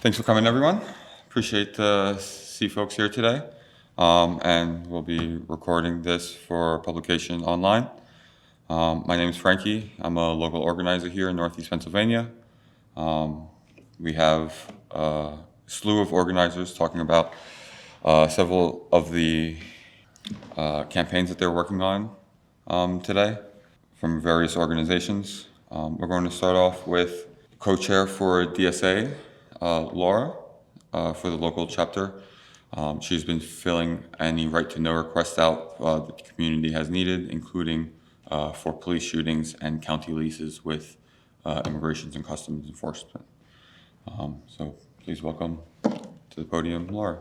Thanks for coming, everyone. Appreciate to see folks here today. And we'll be recording this for publication online. My name is Frankie. I'm a local organizer here in Northeast Pennsylvania. We have a slew of organizers talking about several of the campaigns that they're working on today from various organizations. We're going to start off with co-chair for DSA, Laura, for the local chapter. She's been filling any right-to-know requests out that the community has needed, including for police shootings and county leases with Immigration and Customs Enforcement. So please welcome to the podium, Laura.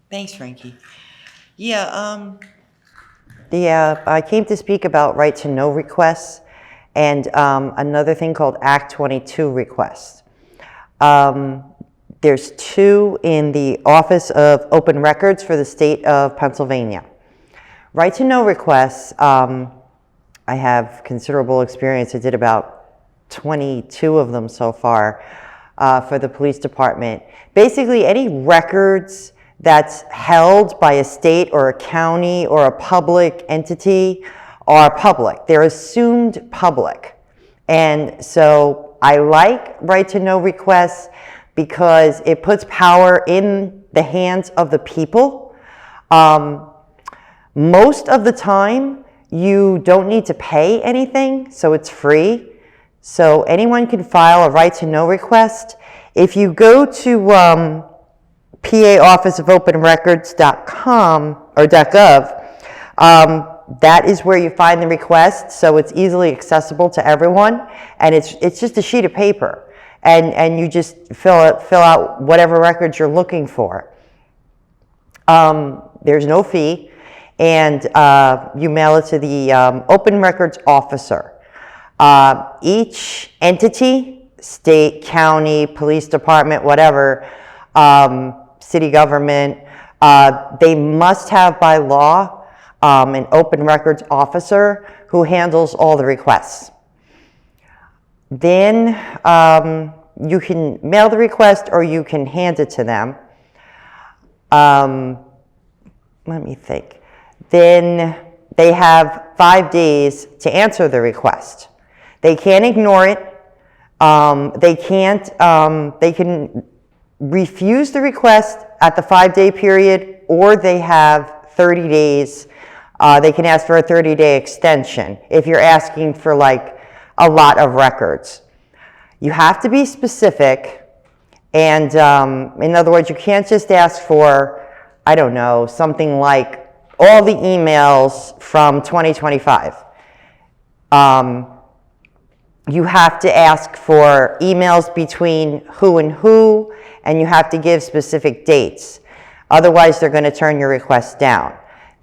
Thanks, Frankie. I came to speak about right-to-know requests and another thing called Act 22 requests. There's two in the Office of Open Records for the state of Pennsylvania. Right-to-know requests, I have considerable experience. I did about 22 of them so far for the police department. Basically, any records that's held by a state or a county or a public entity are public. They're assumed public. And so I like right-to-know requests because it puts power in the hands of the people. Most of the time, you don't need to pay anything, so it's free. So anyone can file a right-to-know request. If you go to PA-office-of-open-records.com or .gov, that is where you find the request, so it's easily accessible to everyone, and it's just a sheet of paper, and you just fill out whatever records you're looking for. There's no fee, and you mail it to the Open Records officer. Each entity, state, county, police department, whatever, city government, they must have by law an open records officer who handles all the requests. Then you can mail the request or you can hand it to them. Let me think. Then they have 5 days to answer the request. They can't ignore it. They can refuse the request at the 5-day period, or they have 30 days. They can ask for a 30-day extension if you're asking for like a lot of records. You have to be specific, and in other words, you can't just ask for, I don't know, something like all the emails from 2025. You have to ask for emails between who and who, and you have to give specific dates. Otherwise, they're going to turn your request down.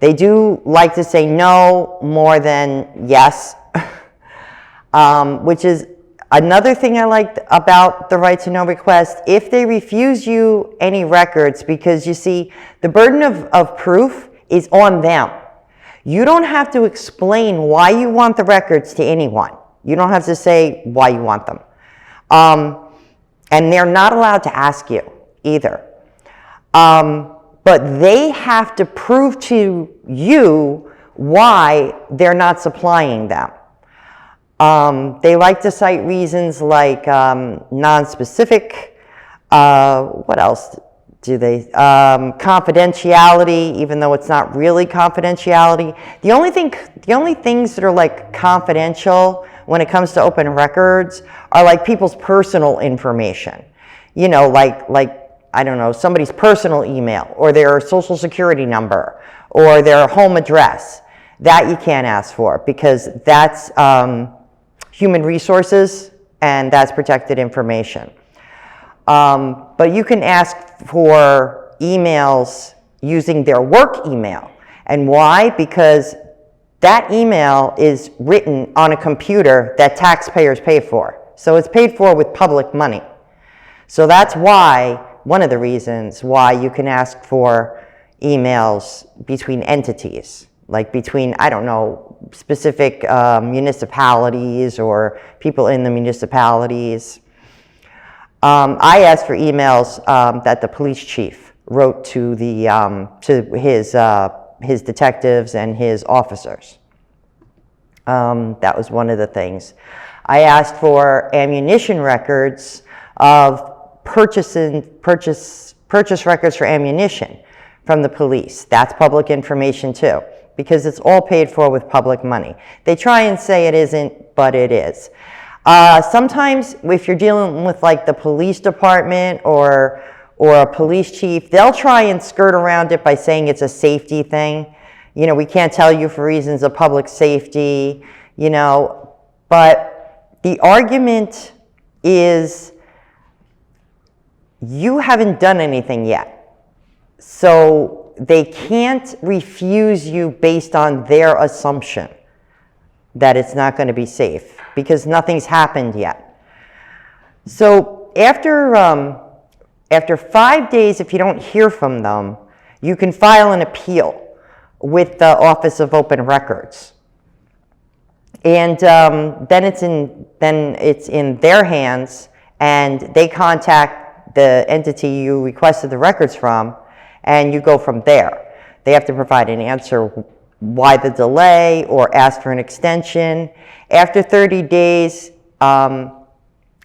They do like to say no more than yes, which is another thing I liked about the right-to-know request. If they refuse you any records, because you see, the burden of proof is on them. You don't have to explain why you want the records to anyone. You don't have to say why you want them. And they're not allowed to ask you either. But they have to prove to you why they're not supplying them. They like to cite reasons like non-specific, what else do they, confidentiality, even though it's not really confidentiality. The only things that are like confidential when it comes to open records are like people's personal information. You know, like I don't know, somebody's personal email or their social security number or their home address. That you can't ask for because that's human resources and that's protected information. But you can ask for emails using their work email. And why? Because that email is written on a computer that taxpayers pay for. So it's paid for with public money. So that's why, one of the reasons why you can ask for emails between entities. like between, I don't know, specific municipalities or people in the municipalities. I asked for emails that the police chief wrote to his detectives and his officers. That was one of the things. I asked for ammunition records of purchase records for ammunition from the police. That's public information too, because it's all paid for with public money. They try and say it isn't, but it is. Sometimes if you're dealing with like the police department or a police chief, they'll try and skirt around it by saying it's a safety thing. You know, we can't tell you for reasons of public safety, you know, but the argument is you haven't done anything yet. So they can't refuse you based on their assumption that it's not going to be safe because nothing's happened yet. So after 5 days, if you don't hear from them, you can file an appeal with the Office of Open Records. And then it's in their hands, and they contact the entity you requested the records from, and you go from there. They have to provide an answer why the delay or ask for an extension. After 30 days, I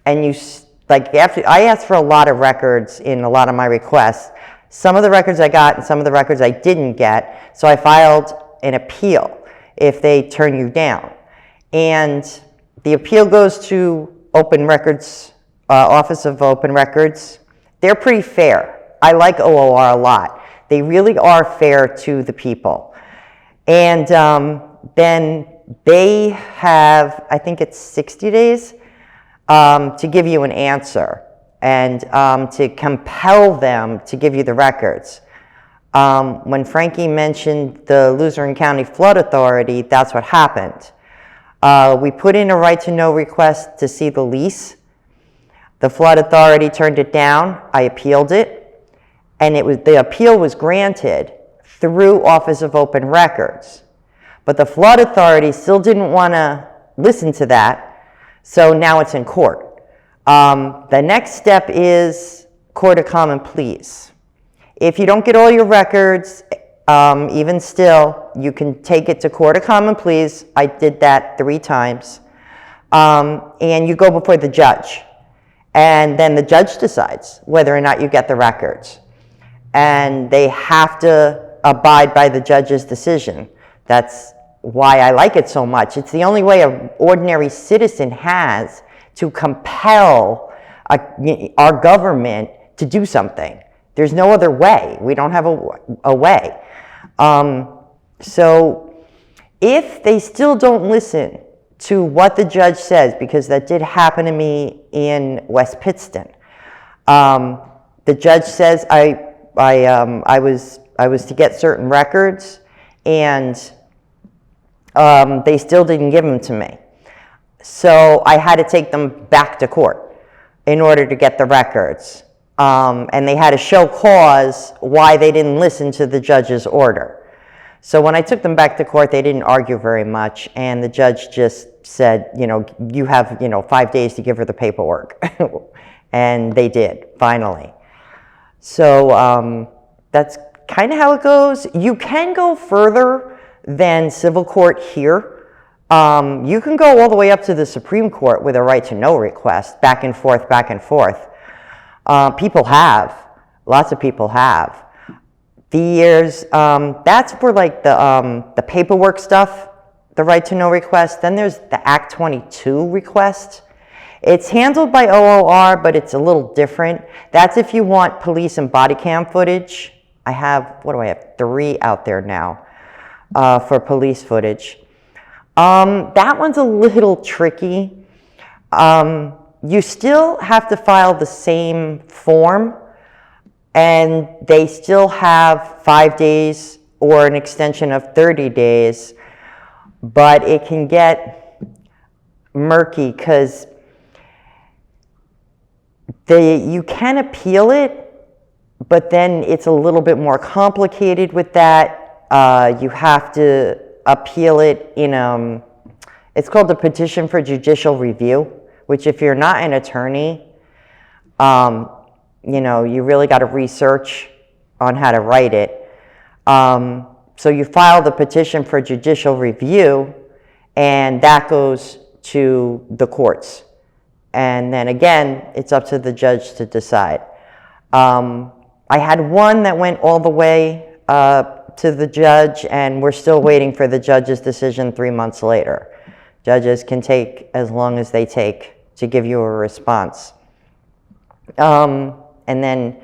asked for a lot of records in a lot of my requests. Some of the records I got and some of the records I didn't get, so I filed an appeal if they turn you down. And the appeal goes to Open Records, Office of Open Records. They're pretty fair. I like OOR a lot. They really are fair to the people. And then they have, I think it's 60 days, to give you an answer and to compel them to give you the records. When Frankie mentioned the Luzerne County Flood Authority, that's what happened. We put in a right to know request to see the lease. The Flood Authority turned it down. I appealed it, and the appeal was granted through Office of Open Records. But the Flood Authority still didn't want to listen to that, so now it's in court. The next step is Court of Common Pleas. If you don't get all your records, even still, you can take it to Court of Common Pleas. I did that 3 times. And you go before the judge. And then the judge decides whether or not you get the records. And they have to abide by the judge's decision. That's why I like it so much. It's the only way an ordinary citizen has to compel our government to do something. There's no other way. We don't have a way. So if they still don't listen to what the judge says, because that did happen to me in West Pittston, the judge says I was to get certain records, and they still didn't give them to me. So I had to take them back to court in order to get the records. And they had to show cause why they didn't listen to the judge's order. So when I took them back to court, they didn't argue very much, and the judge just said, you have, 5 days to give her the paperwork. And they did, finally. So that's kind of how it goes. You can go further than civil court here. You can go all the way up to the Supreme Court with a right to know request, back and forth, back and forth. People have. Lots of people have. That's for like the paperwork stuff, the right to know request. Then there's the Act 22 request. It's handled by OOR, but it's a little different. That's if you want police and body cam footage. I have 3 out there now for police footage. That one's a little tricky. You still have to file the same form, and they still have 5 days or an extension of 30 days, but it can get murky because you can appeal it, but then it's a little bit more complicated with that. You have to appeal it in, it's called the petition for judicial review, which if you're not an attorney, you know, you really got to research on how to write it. So you file the petition for judicial review, and that goes to the courts. And then again, it's up to the judge to decide. I had one that went all the way to the judge, and we're still waiting for the judge's decision 3 months later. Judges can take as long as they take to give you a response. And then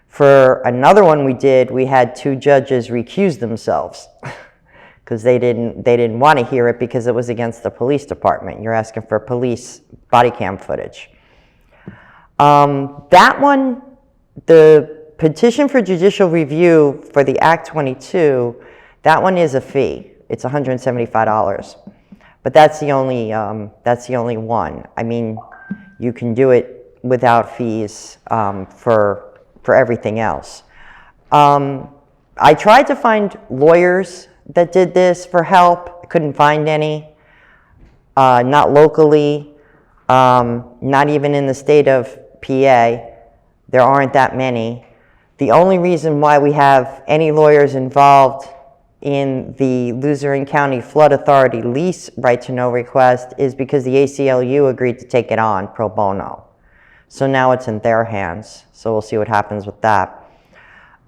for another one we did, we had 2 judges recuse themselves because they didn't want to hear it because it was against the police department. You're asking for police body cam footage. That one, the petition for judicial review for the Act 22, that one is a fee. It's $175. But that's the only one. I mean, you can do it without fees for everything else. I tried to find lawyers that did this for help. I couldn't find any. Not locally, not even in the state of PA. There aren't that many. The only reason why we have any lawyers involved in the Luzerne County Flood Authority lease right-to-know request is because the ACLU agreed to take it on pro bono. So now it's in their hands. So we'll see what happens with that.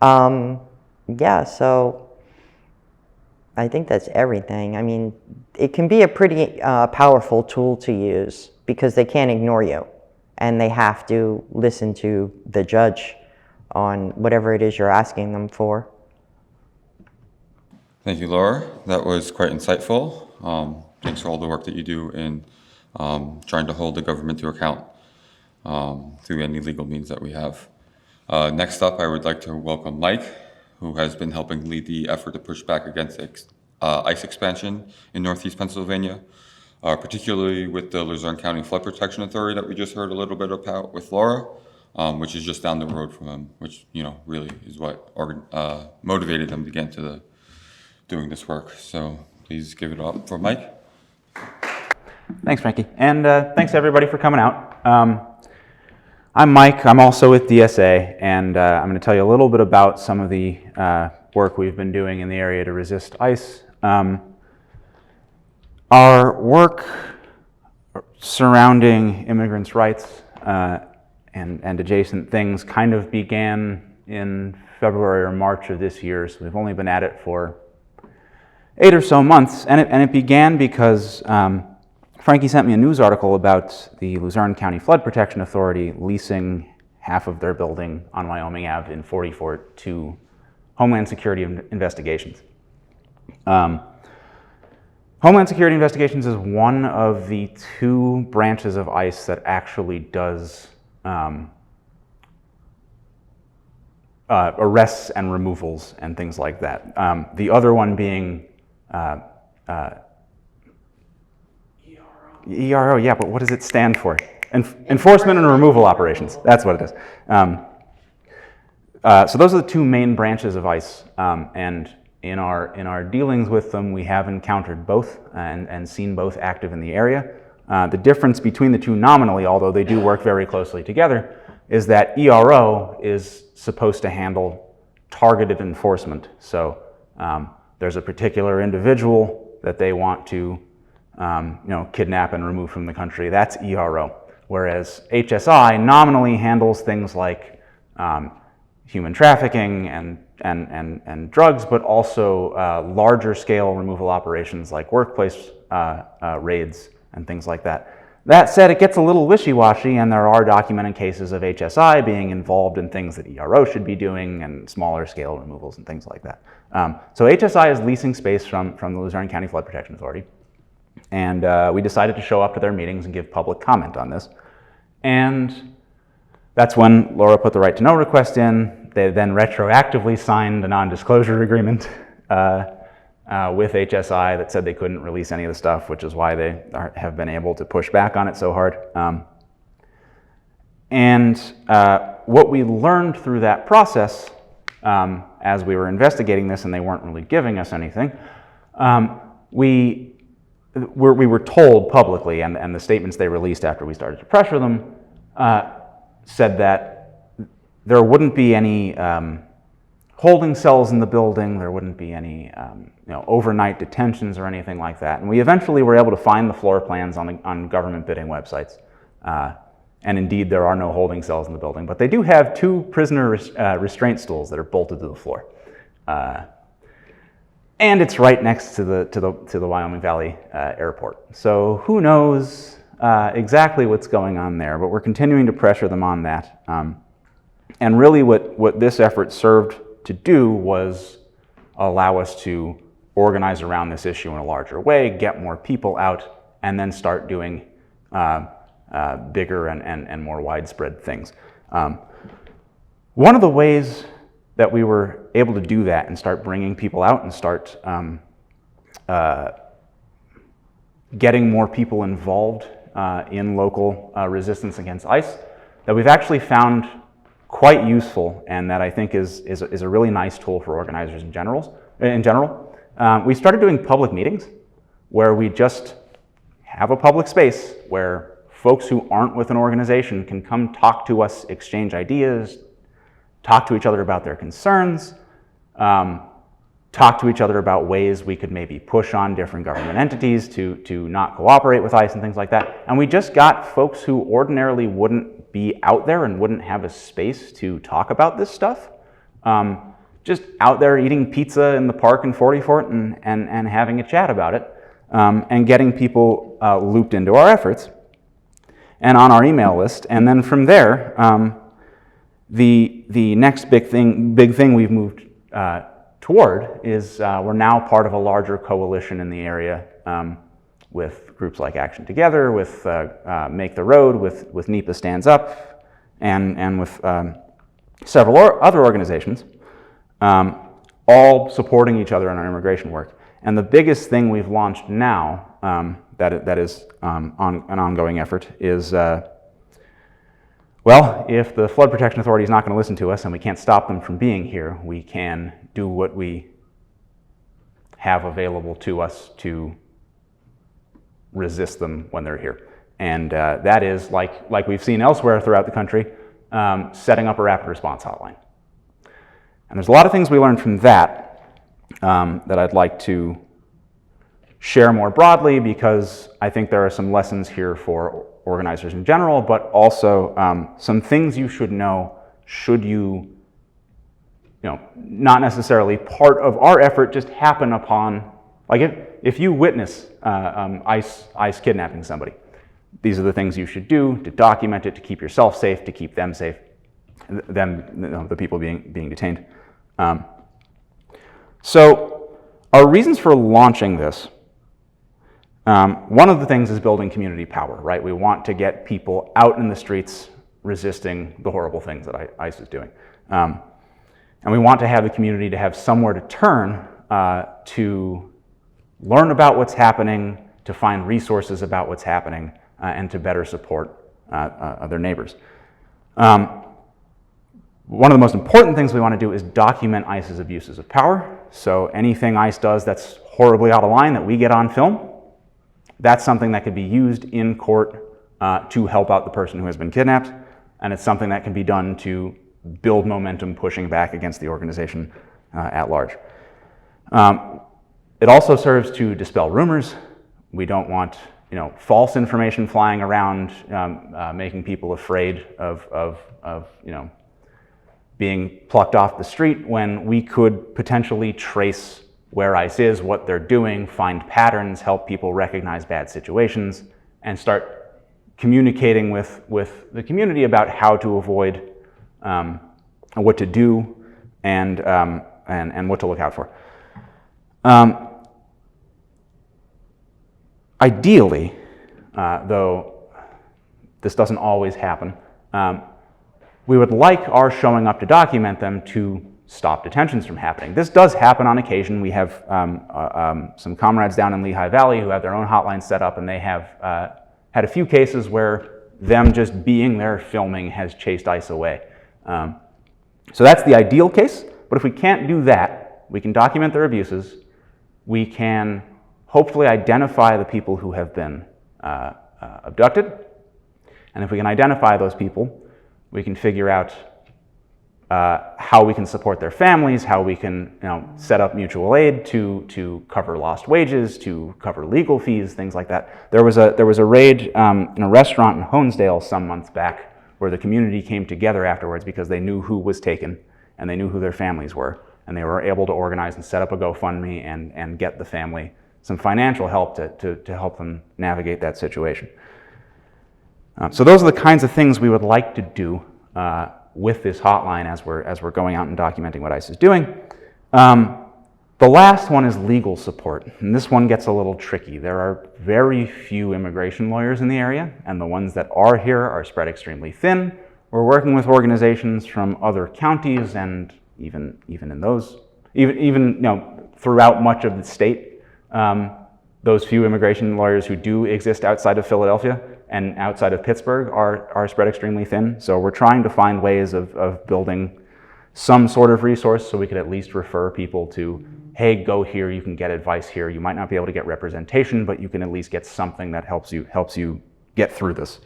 Yeah, so I think that's everything. I mean, it can be a pretty powerful tool to use because they can't ignore you and they have to listen to the judge on whatever it is you're asking them for. Thank you, Laura. That was quite insightful. Thanks for all the work that you do in trying to hold the government to account through any legal means that we have. Next up, I would like to welcome Mike, who has been helping lead the effort to push back against ICE expansion in Northeast Pennsylvania, particularly with the Luzerne County Flood Protection Authority that we just heard a little bit about with Laura, which is just down the road from him, which, you know, really is what motivated them to get into doing this work. So please give it up for Mike. Thanks, Frankie. And thanks everybody for coming out. I'm Mike. I'm also with DSA, and I'm going to tell you a little bit about some of the work we've been doing in the area to resist ICE. Our work surrounding immigrants' rights and adjacent things kind of began in February or March of this year, so we've only been at it for 8 or so months, and it began because Frankie sent me a news article about the Luzerne County Flood Protection Authority leasing half of their building on Wyoming Ave in 44 to Homeland Security Investigations. Homeland Security Investigations is one of the 2 branches of ICE that actually does arrests and removals and things like that. The other one being ERO, yeah, but what does it stand for? Enforcement and removal operations. That's what it is. So those are the 2 main branches of ICE, and in our dealings with them, we have encountered both and seen both active in the area. The difference between the 2 nominally, although they do work very closely together, is that ERO is supposed to handle targeted enforcement. So there's a particular individual that they want to kidnap and remove from the country. That's ERO. Whereas HSI nominally handles things like human trafficking and drugs, but also larger scale removal operations like workplace raids and things like that. That said, it gets a little wishy-washy, and there are documented cases of HSI being involved in things that ERO should be doing and smaller scale removals and things like that. So HSI is leasing space from the Luzerne County Flood Protection Authority, and we decided to show up to their meetings and give public comment on this. And that's when Laura put the right to know request in. They then retroactively signed a non-disclosure agreement with HSI that said they couldn't release any of the stuff, which is why they have been able to push back on it so hard. And what we learned through that process, as we were investigating this and they weren't really giving us anything, we were told publicly, and the statements they released after we started to pressure them said that there wouldn't be any holding cells in the building, there wouldn't be any overnight detentions or anything like that. And we eventually were able to find the floor plans on government bidding websites. And indeed, there are no holding cells in the building, but they do have 2 prisoner restraint stools that are bolted to the floor. And it's right next to the Wyoming Valley Airport. So who knows exactly what's going on there, but we're continuing to pressure them on that. And really what this effort served to do was allow us to organize around this issue in a larger way, get more people out, and then start doing bigger and more widespread things. One of the ways that we were able to do that and start bringing people out and start getting more people involved in local resistance against ICE, that we've actually found quite useful, and that I think is a really nice tool for organizers in general. We started doing public meetings where we just have a public space where folks who aren't with an organization can come talk to us, exchange ideas, talk to each other about their concerns, talk to each other about ways we could maybe push on different government entities to not cooperate with ICE and things like that. And we just got folks who ordinarily wouldn't be out there and wouldn't have a space to talk about this stuff, just out there eating pizza in the park in 44th and having a chat about it, and getting people looped into our efforts and on our email list. And then from there, the next big thing we've moved toward is we're now part of a larger coalition in the area with groups like Action Together, with Make the Road, with NEPA Stands Up, and with several other organizations, all supporting each other in our immigration work. And the biggest thing we've launched now that is an ongoing effort is, well, if the Flood Protection Authority is not going to listen to us and we can't stop them from being here, we can do what we have available to us to resist them when they're here. And that is, like we've seen elsewhere throughout the country, setting up a rapid response hotline. And there's a lot of things we learned from that that I'd like to share more broadly, because I think there are some lessons here for organizers in general, but also some things you should know should you not necessarily part of our effort just happen upon, like if you witness ICE kidnapping somebody, these are the things you should do to document it, to keep yourself safe, to keep them safe, the people being detained. So our reasons for launching this, one of the things is building community power, right? We want to get people out in the streets resisting the horrible things that ICE is doing. And we want to have the community to have somewhere to turn to learn about what's happening, to find resources about what's happening, and to better support their neighbors. One of the most important things we want to do is document ICE's abuses of power. So anything ICE does that's horribly out of line that we get on film, that's something that could be used in court to help out the person who has been kidnapped, and it's something that can be done to build momentum pushing back against the organization at large. It also serves to dispel rumors. We don't want false information flying around, making people afraid of being plucked off the street when we could potentially trace where ICE is, what they're doing, find patterns, help people recognize bad situations, and start communicating with the community about how to avoid what to do and what to look out for. Ideally, though this doesn't always happen, we would like our showing up to document them to stop detentions from happening. This does happen on occasion. We have some comrades down in Lehigh Valley who have their own hotline set up, and they have had a few cases where them just being there filming has chased ICE away. So that's the ideal case, But if we can't do that, we can document their abuses, we can hopefully identify the people who have been abducted, and if we can identify those people, we can figure out how we can support their families, how we can set up mutual aid to cover lost wages, to cover legal fees, things like that. There was a raid in a restaurant in Honesdale some months back where the community came together afterwards because they knew who was taken and they knew who their families were, and they were able to organize and set up a GoFundMe and get the family some financial help to help them navigate that situation. So those are the kinds of things we would like to do with this hotline as we're going out and documenting what ICE is doing. The last one is legal support, and this one gets a little tricky. There are very few immigration lawyers in the area, and the ones that are here are spread extremely thin. We're working with organizations from other counties, and even in those, throughout much of the state, those few immigration lawyers who do exist outside of Philadelphia and outside of Pittsburgh are spread extremely thin. So we're trying to find ways of building some sort of resource so we could at least refer people to, hey, go here, you can get advice here. You might not be able to get representation, but you can at least get something that helps you get through this.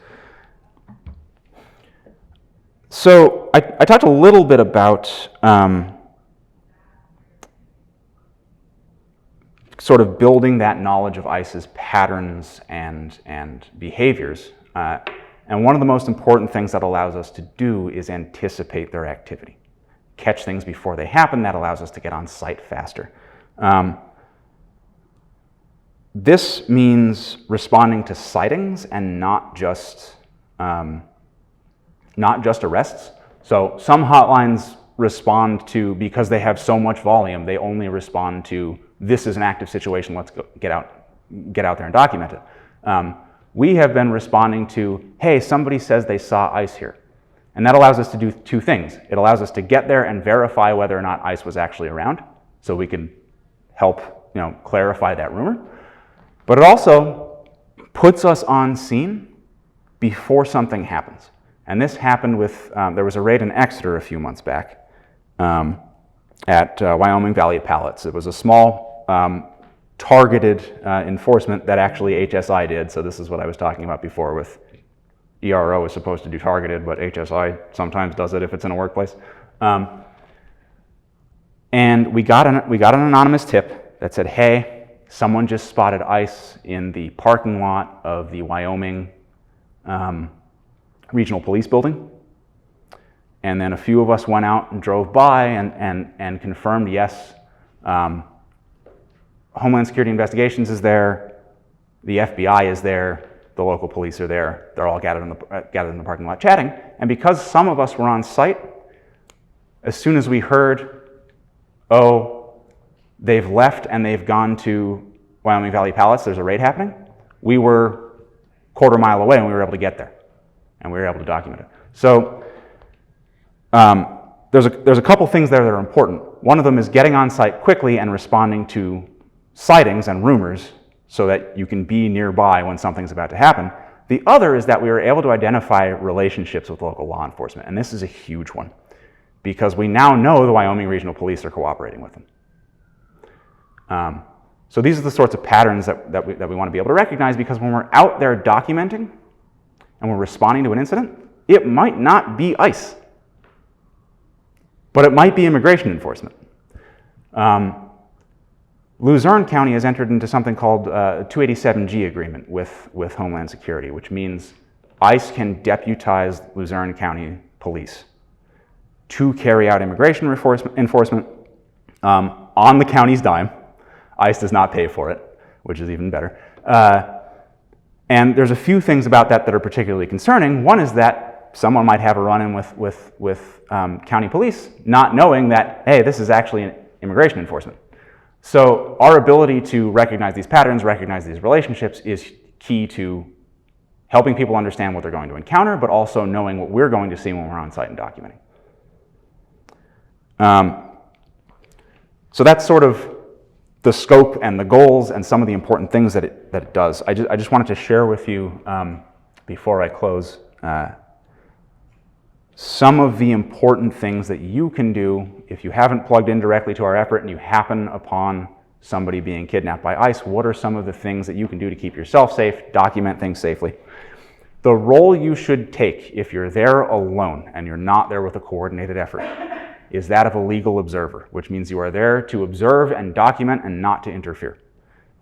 So I talked a little bit about sort of building that knowledge of ICE's patterns and behaviors. And one of the most important things that allows us to do is anticipate their activity. Catch things before they happen. That allows us to get on site faster. This means responding to sightings and not just arrests. So some hotlines respond to, because they have so much volume, they only respond to, this is an active situation, let's go get out there and document it. We have been responding to, hey, somebody says they saw ICE here. And that allows us to do two things. It allows us to get there and verify whether or not ICE was actually around, so we can help clarify that rumor. But it also puts us on scene before something happens. And this happened with, there was a raid in Exeter a few months back at Wyoming Valley Pallets. It was a small targeted enforcement that actually HSI did. So this is what I was talking about before with ERO is supposed to do targeted, but HSI sometimes does it if it's in a workplace. And we got an anonymous tip that said, hey, someone just spotted ICE in the parking lot of the Wyoming Regional Police Building. And then a few of us went out and drove by and confirmed, yes, Homeland Security Investigations is there, the FBI is there, the local police are there. They're all gathered in the parking lot chatting. And because some of us were on site, as soon as we heard, oh, they've left and they've gone to Wyoming Valley Palace, there's a raid happening, we were a quarter mile away and we were able to get there. And we were able to document it. So there's a couple things there that are important. One of them is getting on site quickly and responding to sightings and rumors so that you can be nearby when something's about to happen. The other is that we were able to identify relationships with local law enforcement, and this is a huge one because we now know the Wyoming Regional Police are cooperating with them. So these are the sorts of patterns that we want to be able to recognize, because when we're out there documenting and we're responding to an incident, it might not be ICE, but it might be immigration enforcement. Luzerne County has entered into something called a 287G agreement with Homeland Security, which means ICE can deputize Luzerne County Police to carry out immigration enforcement on the county's dime. ICE does not pay for it, which is even better. And there's a few things about that are particularly concerning. One is that someone might have a run-in with county police, not knowing that, hey, this is actually an immigration enforcement. So our ability to recognize these patterns, recognize these relationships, is key to helping people understand what they're going to encounter, but also knowing what we're going to see when we're on site and documenting. So that's sort of the scope and the goals and some of the important things that it does. I just wanted to share with you before I close some of the important things that you can do if you haven't plugged in directly to our effort and you happen upon somebody being kidnapped by ICE. What are some of the things that you can do to keep yourself safe, document things safely? The role you should take if you're there alone and you're not there with a coordinated effort is that of a legal observer, which means you are there to observe and document and not to interfere.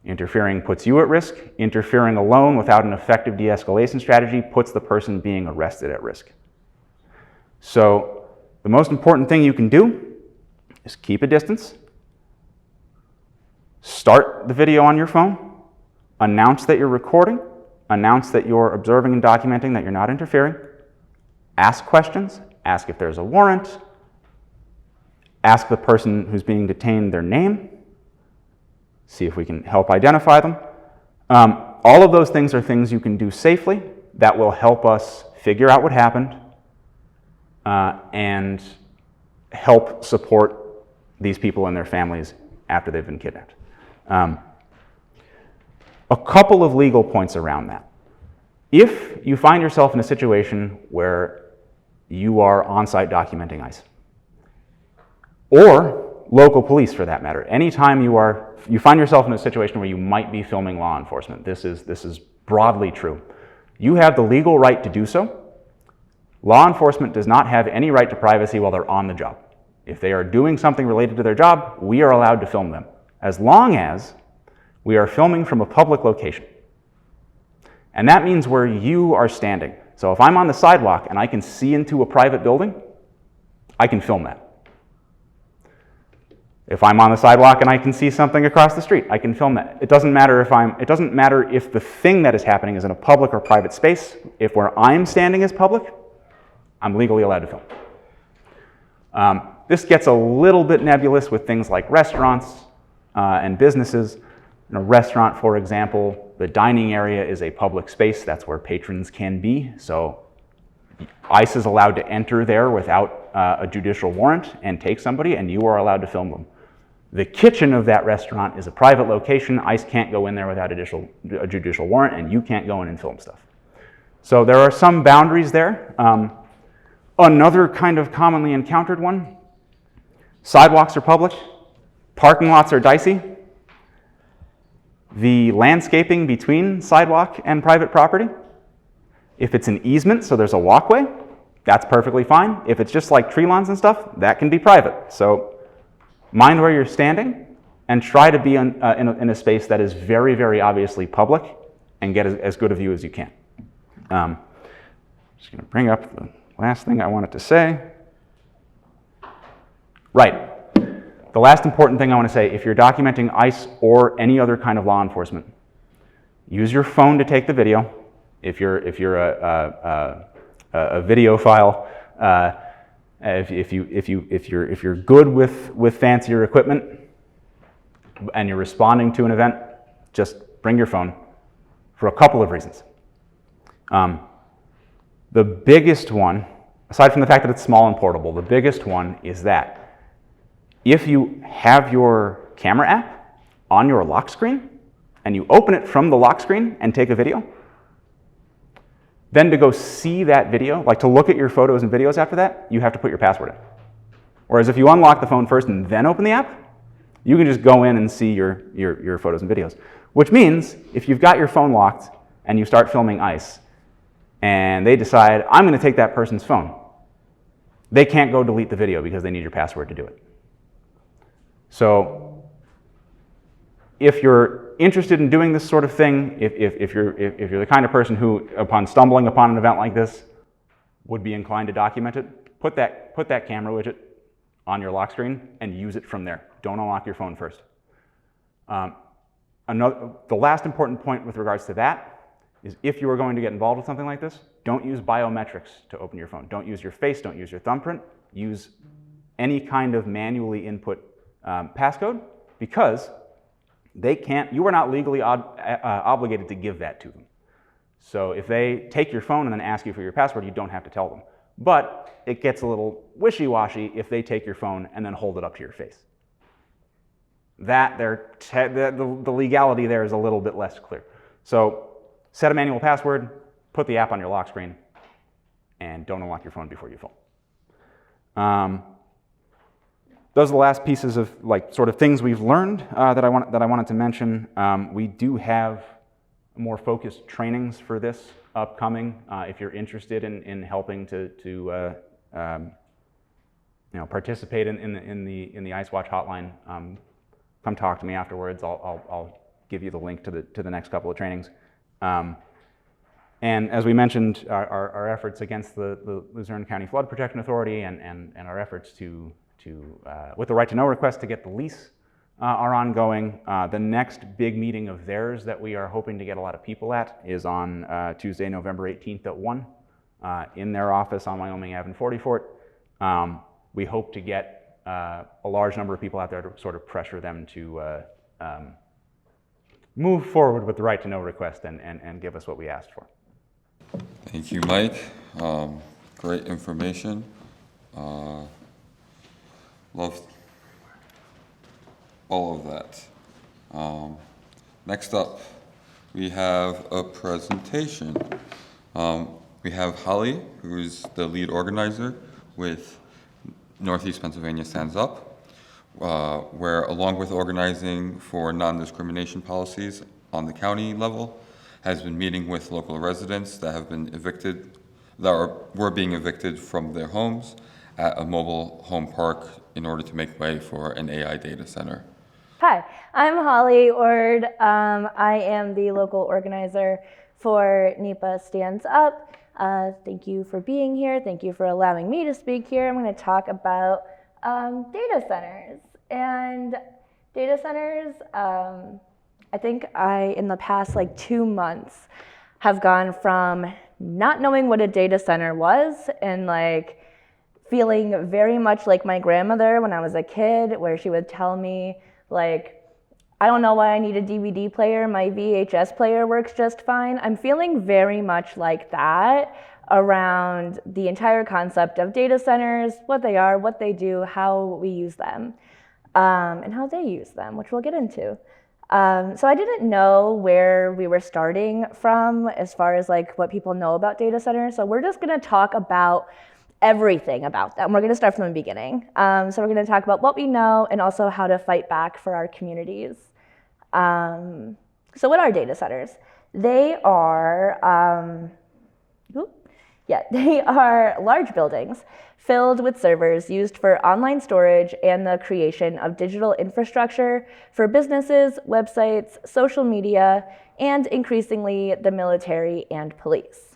Interfering puts you at risk. Interfering alone without an effective de-escalation strategy puts the person being arrested at risk. So the most important thing you can do is keep a distance, start the video on your phone, announce that you're recording, announce that you're observing and documenting, that you're not interfering, ask questions, ask if there's a warrant, ask the person who's being detained their name, see if we can help identify them. All of those things are things you can do safely that will help us figure out what happened and help support these people and their families after they've been kidnapped. A couple of legal points around that. If you find yourself in a situation where you are on-site documenting ICE, or local police for that matter, anytime you find yourself in a situation where you might be filming law enforcement, this is broadly true, you have the legal right to do so. Law enforcement does not have any right to privacy while they're on the job. If they are doing something related to their job, we are allowed to film them, as long as we are filming from a public location. And that means where you are standing. So if I'm on the sidewalk and I can see into a private building, I can film that. If I'm on the sidewalk and I can see something across the street, I can film that. It doesn't matter if the thing that is happening is in a public or private space. If where I'm standing is public, I'm legally allowed to film. This gets a little bit nebulous with things like restaurants and businesses. In a restaurant, for example, the dining area is a public space. That's where patrons can be. So ICE is allowed to enter there without a judicial warrant and take somebody, and you are allowed to film them. The kitchen of that restaurant is a private location. ICE can't go in there without a judicial warrant, and you can't go in and film stuff. So there are some boundaries there. Another kind of commonly encountered one, sidewalks are public, parking lots are dicey. The landscaping between sidewalk and private property, if it's an easement, so there's a walkway, that's perfectly fine. If it's just like tree lawns and stuff, that can be private. So mind where you're standing and try to be in a space that is very, very obviously public and get as good a view as you can. Just going to bring up the last thing I wanted to say. Right. The last important thing I want to say, if you're documenting ICE or any other kind of law enforcement, use your phone to take the video. If you're a video file, if you're good with fancier equipment and you're responding to an event, just bring your phone for a couple of reasons. The biggest one, aside from the fact that it's small and portable, the biggest one is that if you have your camera app on your lock screen and you open it from the lock screen and take a video, then to go see that video, like to look at your photos and videos after that, you have to put your password in. Whereas if you unlock the phone first and then open the app, you can just go in and see your photos and videos. Which means if you've got your phone locked and you start filming ICE and they decide, I'm going to take that person's phone, they can't go delete the video because they need your password to do it. So if you're interested in doing this sort of thing, if you're the kind of person who, upon stumbling upon an event like this, would be inclined to document it, put that camera widget on your lock screen and use it from there. Don't unlock your phone first. The last important point with regards to that is if you are going to get involved with something like this, don't use biometrics to open your phone. Don't use your face, don't use your thumbprint. Use any kind of manually input passcode, because you are not legally obligated to give that to them. So if they take your phone and then ask you for your password, you don't have to tell them. But it gets a little wishy-washy if they take your phone and then hold it up to your face. The legality there is a little bit less clear. So set a manual password, put the app on your lock screen, and don't unlock your phone before you film. Those are the last pieces of sort of things we've learned that I wanted to mention. We do have more focused trainings for this upcoming. If you're interested in helping to participate in the ICE Watch hotline, come talk to me afterwards. I'll give you the link to the next couple of trainings. And as we mentioned, our efforts against the Luzerne County Flood Protection Authority and our efforts with the right to know request to get the lease are ongoing. The next big meeting of theirs that we are hoping to get a lot of people at is on Tuesday, November 18th at 1 in their office on Wyoming Ave in 40 Fort. We hope to get a large number of people out there to sort of pressure them to move forward with the right to know request and give us what we asked for. Thank you, Mike. Great information. Love all of that. Next up, we have a presentation. We have Holly, who's the lead organizer with Northeast Pennsylvania Stands Up, where along with organizing for non-discrimination policies on the county level, has been meeting with local residents that have been evicted, were being evicted from their homes at a mobile home park in order to make way for an AI data center. Hi, I'm Holly Ord. I am the local organizer for NEPA Stands Up. Thank you for being here. Thank you for allowing me to speak here. I'm going to talk about data centers. And data centers, I think in the past 2 months, have gone from not knowing what a data center was and feeling very much like my grandmother when I was a kid, where she would tell me, I don't know why I need a DVD player, my VHS player works just fine. I'm feeling very much like that around the entire concept of data centers, what they are, what they do, how we use them, and how they use them, which we'll get into. So I didn't know where we were starting from as far as what people know about data centers. So we're just gonna talk about everything about them. We're going to start from the beginning. So we're going to talk about what we know and also how to fight back for our communities. So what are data centers? They are, they are large buildings filled with servers used for online storage and the creation of digital infrastructure for businesses, websites, social media, and increasingly the military and police.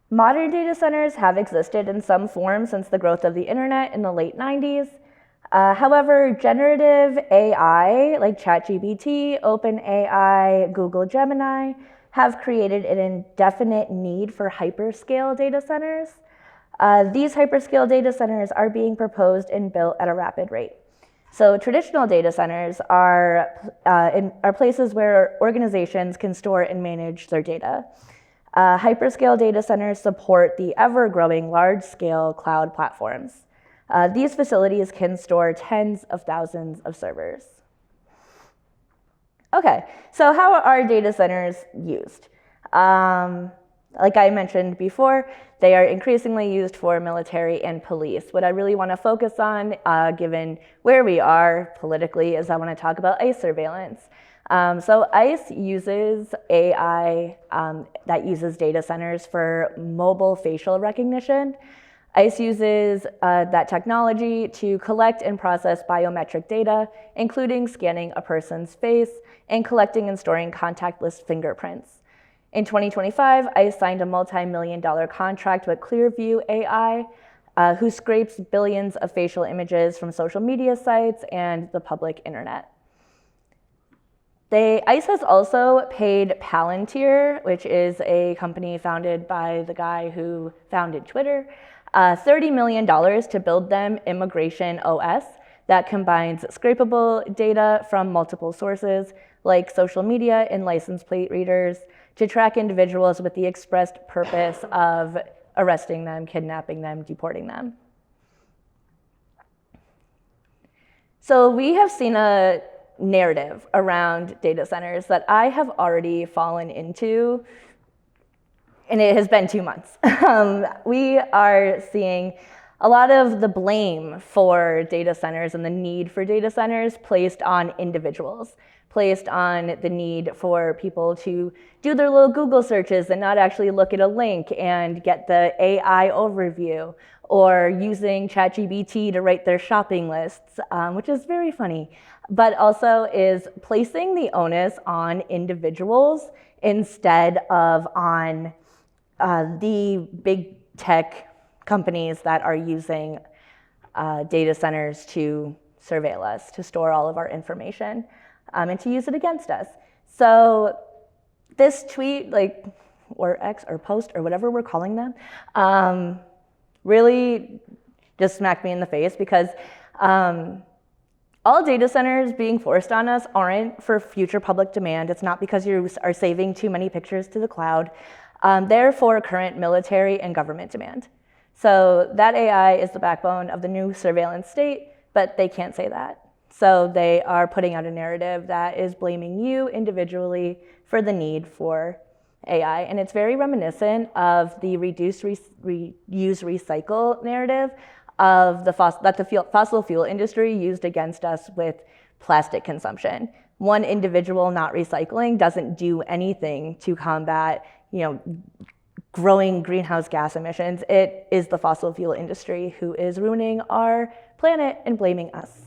Modern data centers have existed in some form since the growth of the internet in the late 90s. However, generative AI like ChatGPT, OpenAI, Google Gemini have created an indefinite need for hyperscale data centers. These hyperscale data centers are being proposed and built at a rapid rate. So traditional data centers are places where organizations can store and manage their data. Hyperscale data centers support the ever-growing large-scale cloud platforms. These facilities can store tens of thousands of servers. Okay, so how are data centers used? Like I mentioned before, they are increasingly used for military and police. What I really want to focus on, given where we are politically, is I want to talk about ICE surveillance. So ICE uses AI that uses data centers for mobile facial recognition. ICE uses that technology to collect and process biometric data, including scanning a person's face and collecting and storing contactless fingerprints. In 2025, ICE signed a multi-million-dollar contract with Clearview AI, who scrapes billions of facial images from social media sites and the public internet. ICE has also paid Palantir, which is a company founded by the guy who founded Twitter, $30 million to build them Immigration OS that combines scrapable data from multiple sources like social media and license plate readers to track individuals with the expressed purpose of arresting them, kidnapping them, deporting them. So we have seen a narrative around data centers that I have already fallen into, and it has been 2 months. We are seeing a lot of the blame for data centers and the need for data centers placed on individuals, placed on the need for people to do their little Google searches and not actually look at a link and get the AI overview, or using ChatGPT to write their shopping lists, which is very funny, but also is placing the onus on individuals instead of on the big tech companies that are using data centers to surveil us, to store all of our information, and to use it against us. So this tweet, or X or post or whatever we're calling them, really just smacked me in the face, because all data centers being forced on us aren't for future public demand. It's not because you are saving too many pictures to the cloud. They're for current military and government demand. So that AI is the backbone of the new surveillance state, but they can't say that. So they are putting out a narrative that is blaming you individually for the need for AI. And it's very reminiscent of the reduce, reuse, recycle narrative of the fossil fuel industry used against us with plastic consumption. One individual not recycling doesn't do anything to combat, growing greenhouse gas emissions. It is the fossil fuel industry who is ruining our planet and blaming us.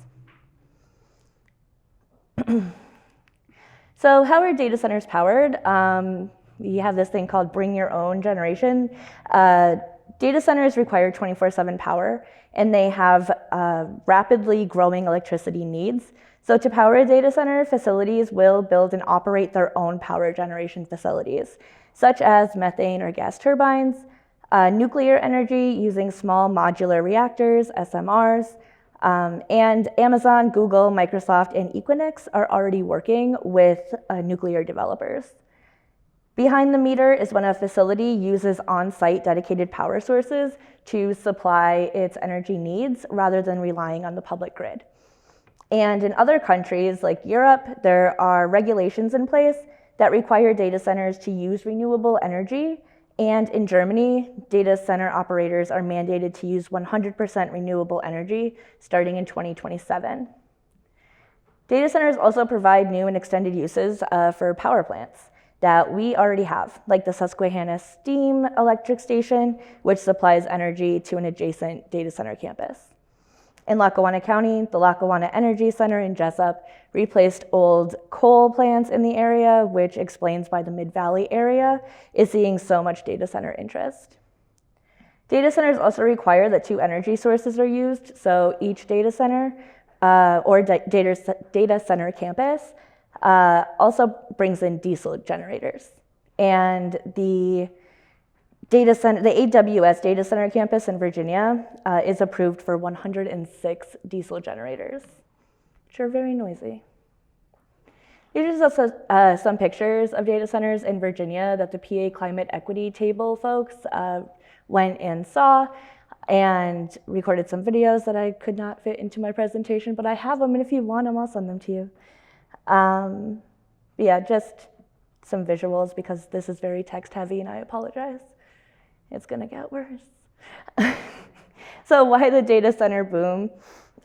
So how are data centers powered? We have this thing called bring your own generation. Data centers require 24/7 power, and they have rapidly growing electricity needs. So to power a data center, facilities will build and operate their own power generation facilities, such as methane or gas turbines, nuclear energy using small modular reactors, SMRs, and Amazon, Google, Microsoft, and Equinix are already working with nuclear developers. Behind the meter is when a facility uses on-site dedicated power sources to supply its energy needs rather than relying on the public grid. And in other countries like Europe, there are regulations in place that require data centers to use renewable energy. And in Germany, data center operators are mandated to use 100% renewable energy starting in 2027. Data centers also provide new and extended uses for power plants that we already have, like the Susquehanna Steam Electric Station, which supplies energy to an adjacent data center campus. In Lackawanna County, the Lackawanna Energy Center in Jessup replaced old coal plants in the area, which explains why the Mid-Valley area is seeing so much data center interest. Data centers also require that 2 energy sources are used, so each data center or data center campus also brings in diesel generators. And the AWS data center campus in Virginia is approved for 106 diesel generators, which are very noisy. These are also some pictures of data centers in Virginia that the PA Climate Equity Table folks went and saw, and recorded some videos that I could not fit into my presentation, but I have them, and if you want them, I'll send them to you. Yeah, just some visuals, because this is very text heavy, and I apologize. It's gonna get worse. So why the data center boom?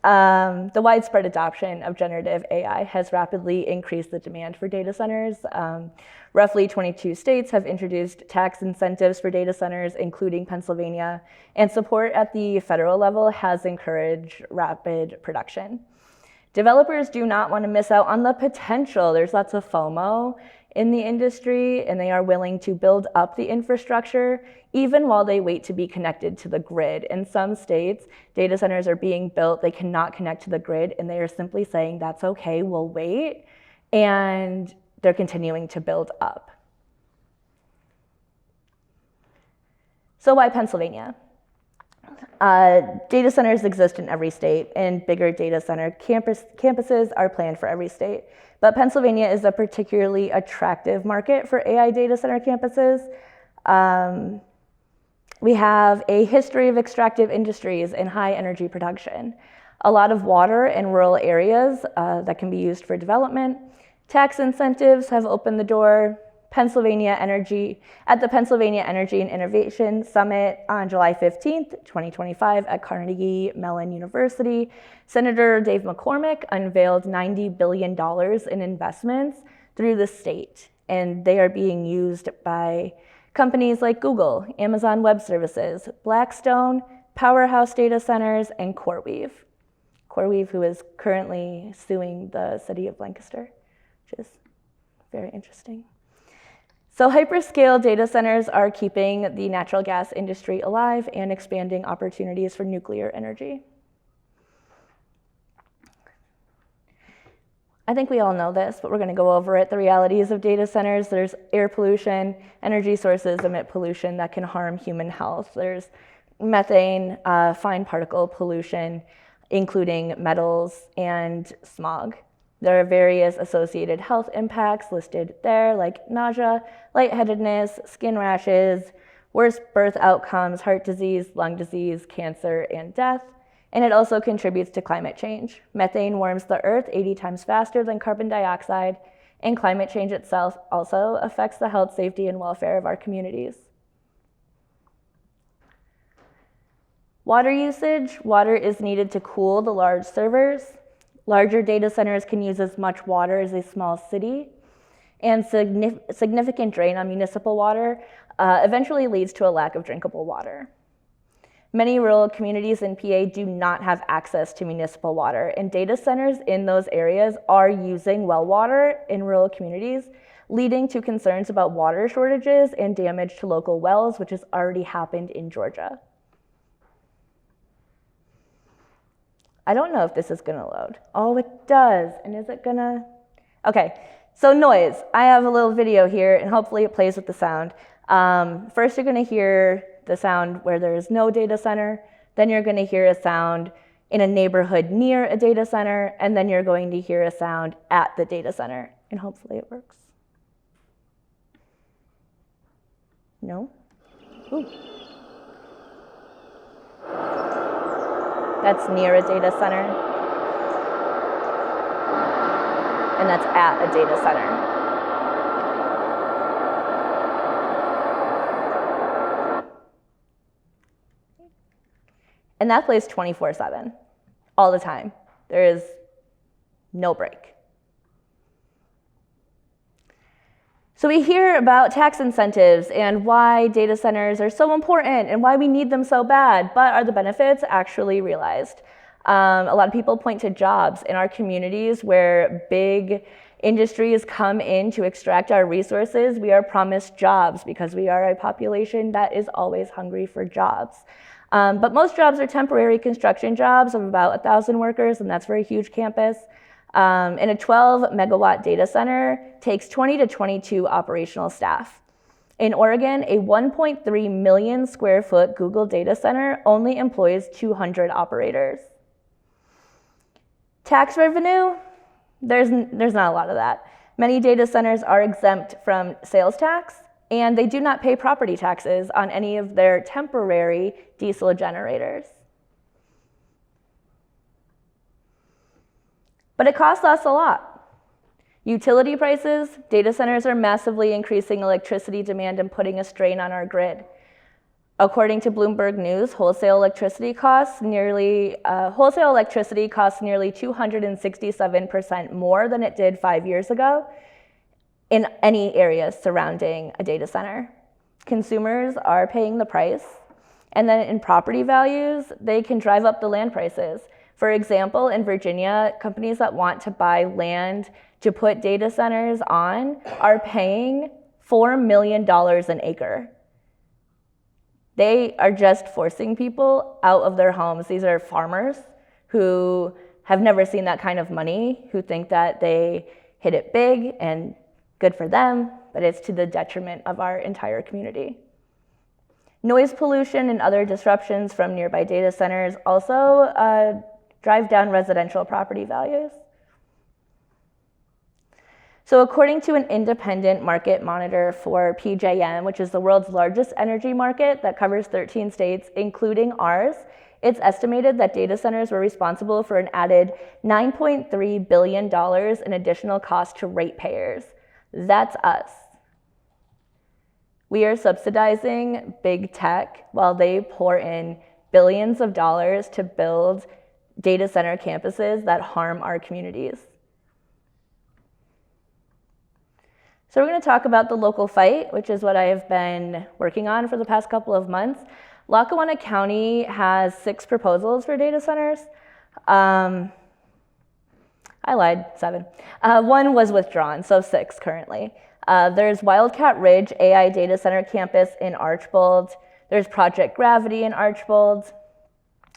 The widespread adoption of generative AI has rapidly increased the demand for data centers. Roughly 22 states have introduced tax incentives for data centers, including Pennsylvania, and support at the federal level has encouraged rapid production. Developers do not want to miss out on the potential. There's lots of FOMO in the industry, and they are willing to build up the infrastructure even while they wait to be connected to the grid. In some states, data centers are being built, they cannot connect to the grid, and they are simply saying, that's okay, we'll wait, and they're continuing to build up. So why Pennsylvania? Data centers exist in every state, and bigger data center campuses are planned for every state. But Pennsylvania is a particularly attractive market for AI data center campuses. We have a history of extractive industries and high energy production, a lot of water in rural areas that can be used for development. Tax incentives have opened the door Pennsylvania Energy and Innovation Summit on July 15th, 2025 at Carnegie Mellon University, Senator Dave McCormick unveiled $90 billion in investments through the state, and they are being used by companies like Google, Amazon Web Services, Blackstone, Powerhouse Data Centers, and CoreWeave. CoreWeave, who is currently suing the city of Lancaster, which is very interesting. So hyperscale data centers are keeping the natural gas industry alive and expanding opportunities for nuclear energy. I think we all know this, but we're going to go over it. The realities of data centers: there's air pollution, energy sources emit pollution that can harm human health. There's methane, fine particle pollution, including metals and smog. There are various associated health impacts listed there, like nausea, lightheadedness, skin rashes, worse birth outcomes, heart disease, lung disease, cancer, and death. And it also contributes to climate change. Methane warms the earth 80 times faster than carbon dioxide, and climate change itself also affects the health, safety, and welfare of our communities. Water usage. Water is needed to cool the large servers. Larger data centers can use as much water as a small city, and significant drain on municipal water eventually leads to a lack of drinkable water. Many rural communities in PA do not have access to municipal water, and data centers in those areas are using well water in rural communities, leading to concerns about water shortages and damage to local wells, which has already happened in Georgia. I don't know if this is gonna load. Oh, it does. And is it gonna? Okay, so noise. I have a little video here, and hopefully it plays with the sound. First, you're gonna hear the sound where there is no data center. Then you're gonna hear a sound in a neighborhood near a data center, and then you're going to hear a sound at the data center. And hopefully it works. No? Ooh. That's near a data center. And that's at a data center. And that plays 24/7, all the time. There is no break. So we hear about tax incentives and why data centers are so important and why we need them so bad, but are the benefits actually realized? A lot of people point to jobs in our communities where big industries come in to extract our resources. We are promised jobs because we are a population that is always hungry for jobs. But most jobs are temporary construction jobs of about 1,000 workers, and that's for a huge campus. And a 12 megawatt data center takes 20 to 22 operational staff. In Oregon, a 1.3 million square foot Google data center only employs 200 operators. Tax revenue, there's not a lot of that. Many data centers are exempt from sales tax, and they do not pay property taxes on any of their temporary diesel generators. But it costs us a lot. Utility prices: data centers are massively increasing electricity demand and putting a strain on our grid. According to Bloomberg News, wholesale electricity costs nearly 267% more than it did 5 years ago in any areas surrounding a data center. Consumers are paying the price. And then in property values, they can drive up the land prices. For example, in Virginia, companies that want to buy land to put data centers on are paying $4 million an acre. They are just forcing people out of their homes. These are farmers who have never seen that kind of money, who think that they hit it big and good for them, but it's to the detriment of our entire community. Noise pollution and other disruptions from nearby data centers also drive down residential property values. So according to an independent market monitor for PJM, which is the world's largest energy market that covers 13 states, including ours, it's estimated that data centers were responsible for an added $9.3 billion in additional cost to ratepayers. That's us. We are subsidizing big tech while they pour in billions of dollars to build data center campuses that harm our communities. So we're going to talk about the local fight, which is what I have been working on for the past couple of months. Lackawanna County has 6 proposals for data centers. I lied, 7. 1 was withdrawn, so 6 currently. There's Wildcat Ridge AI Data Center Campus in Archbold. There's Project Gravity in Archbold.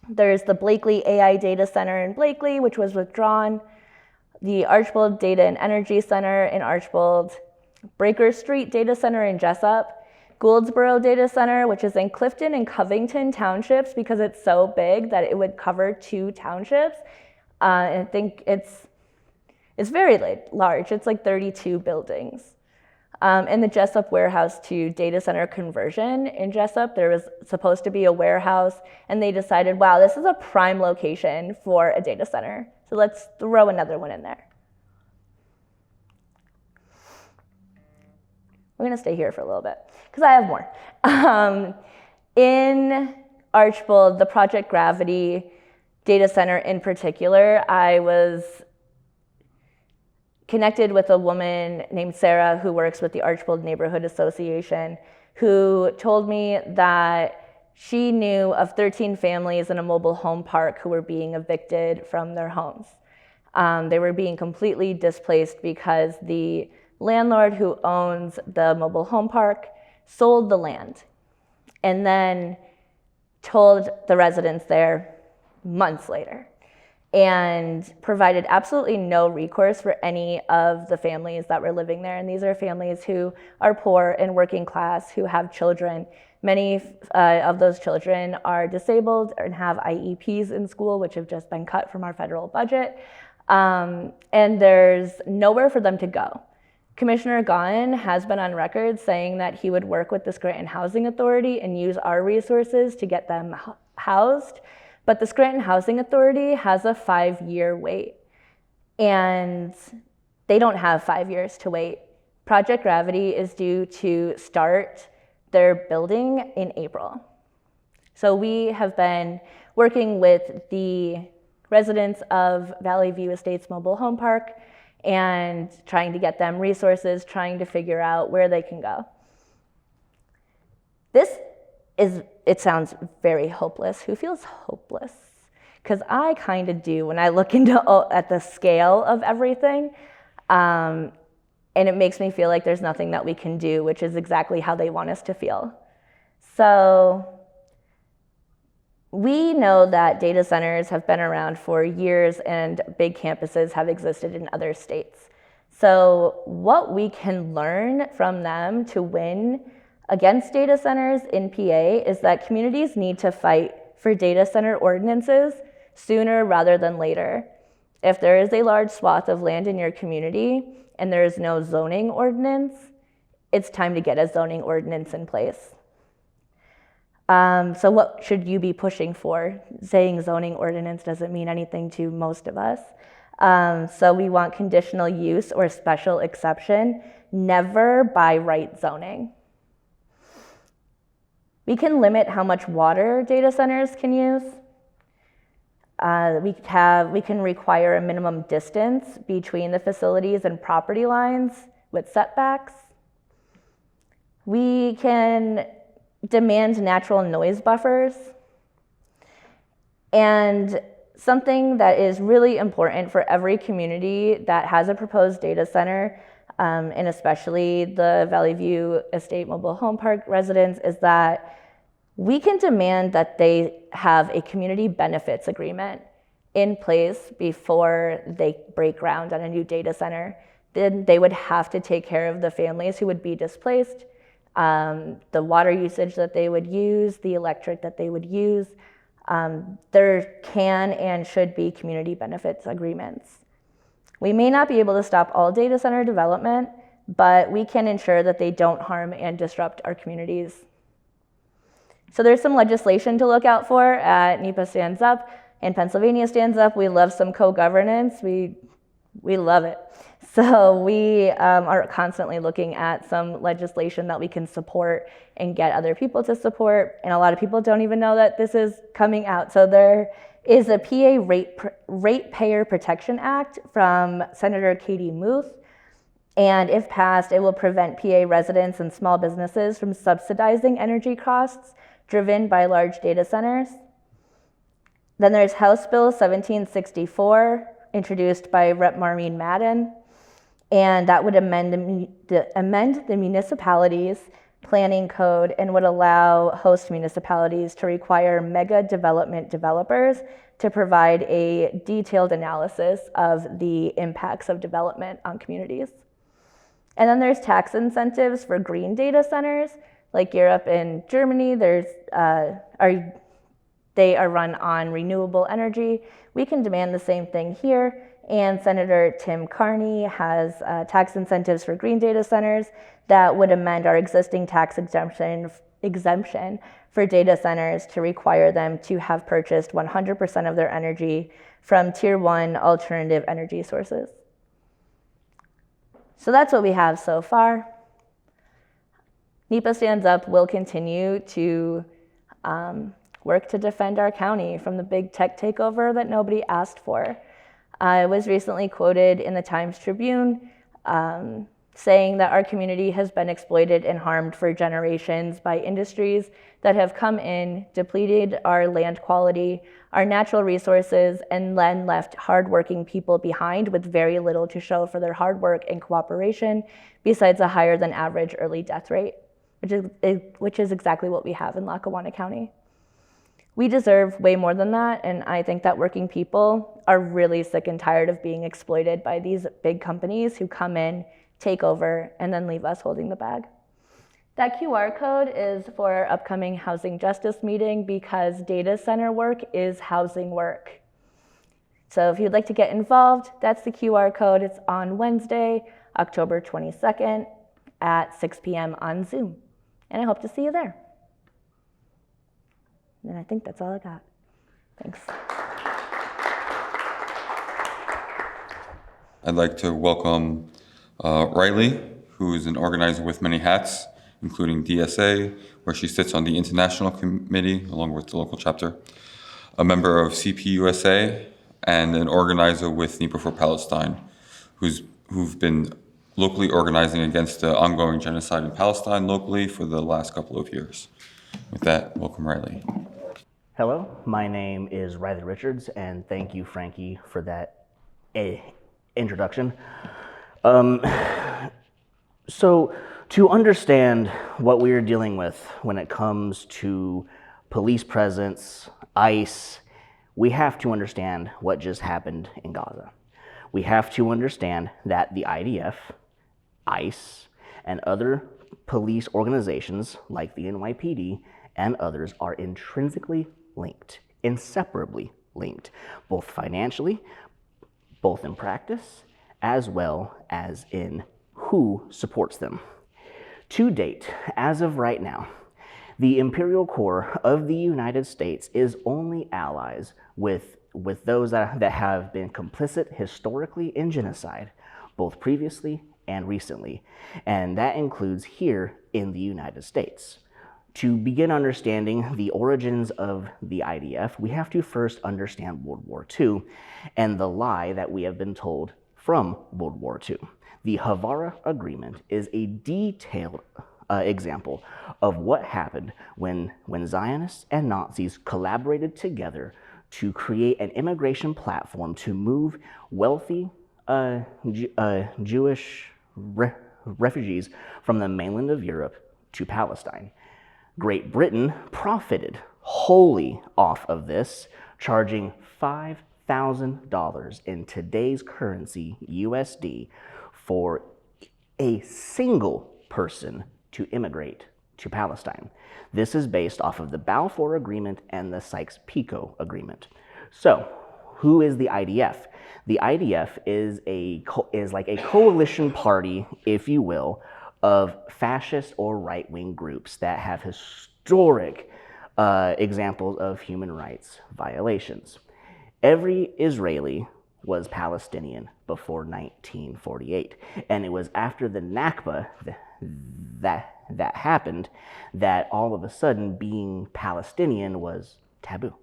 There's the Blakely AI Data Center in Blakely, which was withdrawn. The Archbold Data and Energy Center in Archbold. Breaker Street Data Center in Jessup. Gouldsboro Data Center, which is in Clifton and Covington townships because it's so big that it would cover 2 townships. And I think it's very large. It's like 32 buildings. And the Jessup Warehouse to data center conversion in Jessup, there was supposed to be a warehouse, and they decided, wow, this is a prime location for a data center. So let's throw another one in there. We're going to stay here for a little bit because I have more. In Archbold, the Project Gravity data center in particular, I was connected with a woman named Sarah who works with the Archbold Neighborhood Association, who told me that she knew of 13 families in a mobile home park who were being evicted from their homes. They were being completely displaced because the landlord who owns the mobile home park sold the land and then told the residents there months later and provided absolutely no recourse for any of the families that were living there. And these are families who are poor and working class, who have children. Many of those children are disabled and have IEPs in school, which have just been cut from our federal budget. And there's nowhere for them to go. Commissioner Gaughan has been on record saying that he would work with the Scranton Housing Authority and use our resources to get them housed. But the Scranton Housing Authority has a 5-year wait, and they don't have 5 years to wait. Project Gravity is due to start their building in April. So we have been working with the residents of Valley View Estates Mobile Home Park and trying to get them resources, trying to figure out where they can go. It sounds very hopeless. Who feels hopeless? Because I kind of do when I look at the scale of everything. And it makes me feel like there's nothing that we can do, which is exactly how they want us to feel. So we know that data centers have been around for years and big campuses have existed in other states. So what we can learn from them to win against data centers in PA is that communities need to fight for data center ordinances sooner rather than later. If there is a large swath of land in your community and there is no zoning ordinance, it's time to get a zoning ordinance in place. So what should you be pushing for? Saying zoning ordinance doesn't mean anything to most of us. So we want conditional use or special exception, never by right zoning. We can limit how much water data centers can use. We can require a minimum distance between the facilities and property lines with setbacks. We can demand natural noise buffers. And something that is really important for every community that has a proposed data center, and especially the Valley View Estate Mobile Home Park residents, is that we can demand that they have a community benefits agreement in place before they break ground on a new data center. Then they would have to take care of the families who would be displaced, the water usage that they would use, the electric that they would use. There can and should be community benefits agreements. We may not be able to stop all data center development, but we can ensure that they don't harm and disrupt our communities. So there's some legislation to look out for at NEPA Stands Up and Pennsylvania Stands Up. We love some co-governance. We love it. So we are constantly looking at some legislation that we can support and get other people to support. And a lot of people don't even know that this is coming out. So there is a PA Ratepayer Protection Act from Senator Katie Muth. And if passed, it will prevent PA residents and small businesses from subsidizing energy costs driven by large data centers. Then there's House Bill 1764, introduced by Rep. Maureen Madden, and that would amend the municipalities' planning code and would allow host municipalities to require mega development developers to provide a detailed analysis of the impacts of development on communities. And then there's tax incentives for green data centers, like Europe and Germany. They are run on renewable energy. We can demand the same thing here. And Senator Tim Carney has tax incentives for green data centers that would amend our existing tax exemption for data centers to require them to have purchased 100% of their energy from Tier 1 alternative energy sources. So that's what we have so far. NEPA Stands Up will continue to work to defend our county from the big tech takeover that nobody asked for. I was recently quoted in the Times Tribune saying that our community has been exploited and harmed for generations by industries that have come in, depleted our land quality, our natural resources, and then left hardworking people behind with very little to show for their hard work and cooperation, besides a higher than average early death rate, which is exactly what we have in Lackawanna County. We deserve way more than that, and I think that working people are really sick and tired of being exploited by these big companies who come in, take over, and then leave us holding the bag. That QR code is for our upcoming housing justice meeting because data center work is housing work. So if you'd like to get involved, that's the QR code. It's on Wednesday, October 22nd at 6 p.m. on Zoom. And I hope to see you there. And I think that's all I got. Thanks. I'd like to welcome Riley, who is an organizer with many hats, including DSA, where she sits on the international committee along with the local chapter, a member of CPUSA, and an organizer with NEPA for Palestine, who've been locally organizing against the ongoing genocide in Palestine locally for the last couple of years. With that, welcome Riley. Hello, my name is Riley Richards, and thank you, Frankie, for that introduction. So to understand what we are dealing with when it comes to police presence, ICE, we have to understand what just happened in Gaza. We have to understand that the IDF, ICE, and other police organizations like the NYPD and others are intrinsically linked, inseparably linked, both financially, both in practice, as well as in who supports them. To date, as of right now, the Imperial Corps of the United States is only allies with those that have been complicit historically in genocide, both previously and recently, and that includes here in the United States. To begin understanding the origins of the IDF, we have to first understand World War II and the lie that we have been told from World War II. The Havara Agreement is a detailed example of what happened when Zionists and Nazis collaborated together to create an immigration platform to move wealthy Jewish refugees from the mainland of Europe to Palestine. Great Britain profited wholly off of this, charging $5,000 in today's currency, USD, for a single person to immigrate to Palestine. This is based off of the Balfour Agreement and the Sykes-Picot Agreement. So, who is the IDF? The IDF is like a coalition party, if you will, of fascist or right-wing groups that have historic examples of human rights violations. Every Israeli was Palestinian before 1948. And it was after the Nakba that happened that all of a sudden being Palestinian was taboo.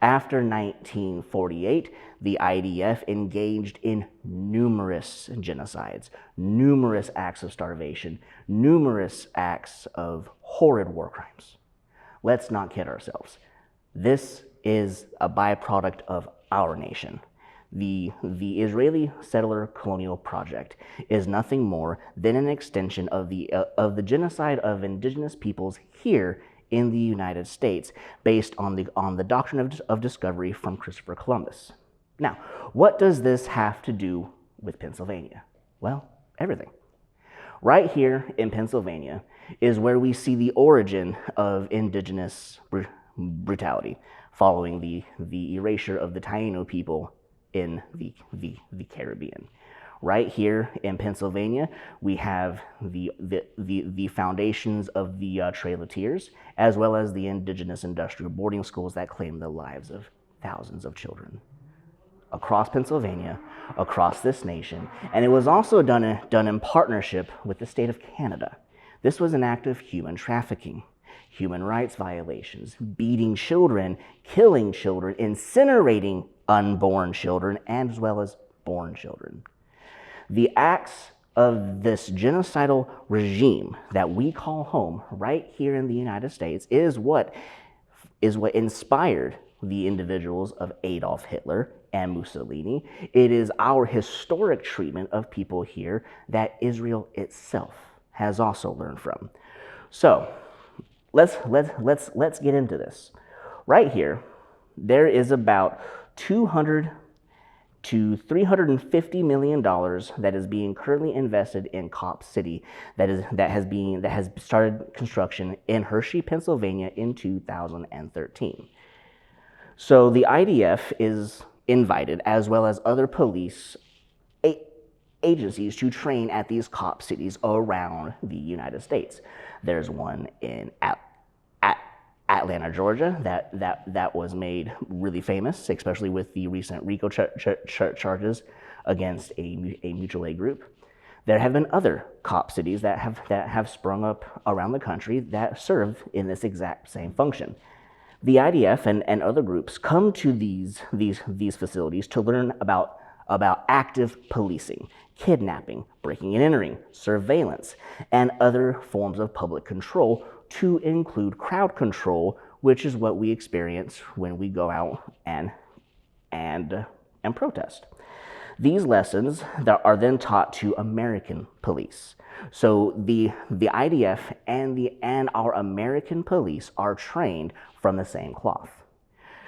After 1948, the IDF engaged in numerous genocides, numerous acts of starvation, numerous acts of horrid war crimes. Let's not kid ourselves. This is a byproduct of our nation. The Israeli settler colonial project is nothing more than an extension of the genocide of indigenous peoples here in the United States, based on the doctrine of discovery from Christopher Columbus. Now, what does this have to do with Pennsylvania? Well, everything. Right here in Pennsylvania is where we see the origin of indigenous brutality, following the erasure of the Taino people in the Caribbean. Right here in Pennsylvania, we have the foundations of the Trail of Tears, as well as the indigenous industrial boarding schools that claim the lives of thousands of children across Pennsylvania, across this nation. And it was also done in partnership with the state of Canada. This was an act of human trafficking, human rights violations, beating children, killing children, incinerating unborn children, as well as born children. The acts of this genocidal regime that we call home right here in the United States is what inspired the individuals of Adolf Hitler and Mussolini. It is our historic treatment of people here that Israel itself has also learned from. So let's get into this. Right here, there is about $200 to $350 million that is being currently invested in Cop City, that has started construction in Hershey, Pennsylvania in 2013. So the IDF is invited, as well as other police agencies, to train at these Cop cities around the United States. There's one in Atlanta, Georgia, that was made really famous, especially with the recent RICO charges against a mutual aid group. There have been other Cop cities that have sprung up around the country that serve in this exact same function. The IDF and other groups come to these facilities to learn about active policing, kidnapping, breaking and entering, surveillance, and other forms of public control, to include crowd control, which is what we experience when we go out and protest. These lessons that are then taught to American police. So the IDF and our American police are trained from the same cloth.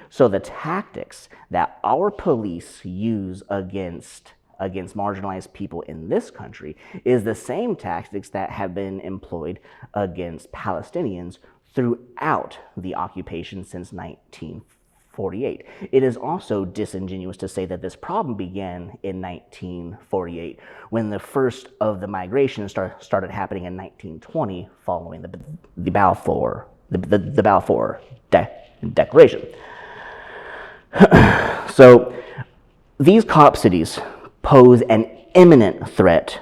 So the tactics that our police use against marginalized people in this country is the same tactics that have been employed against Palestinians throughout the occupation since 1948. It is also disingenuous to say that this problem began in 1948, when the first of the migration started happening in 1920, following the Balfour Declaration. So these Cop cities pose an imminent threat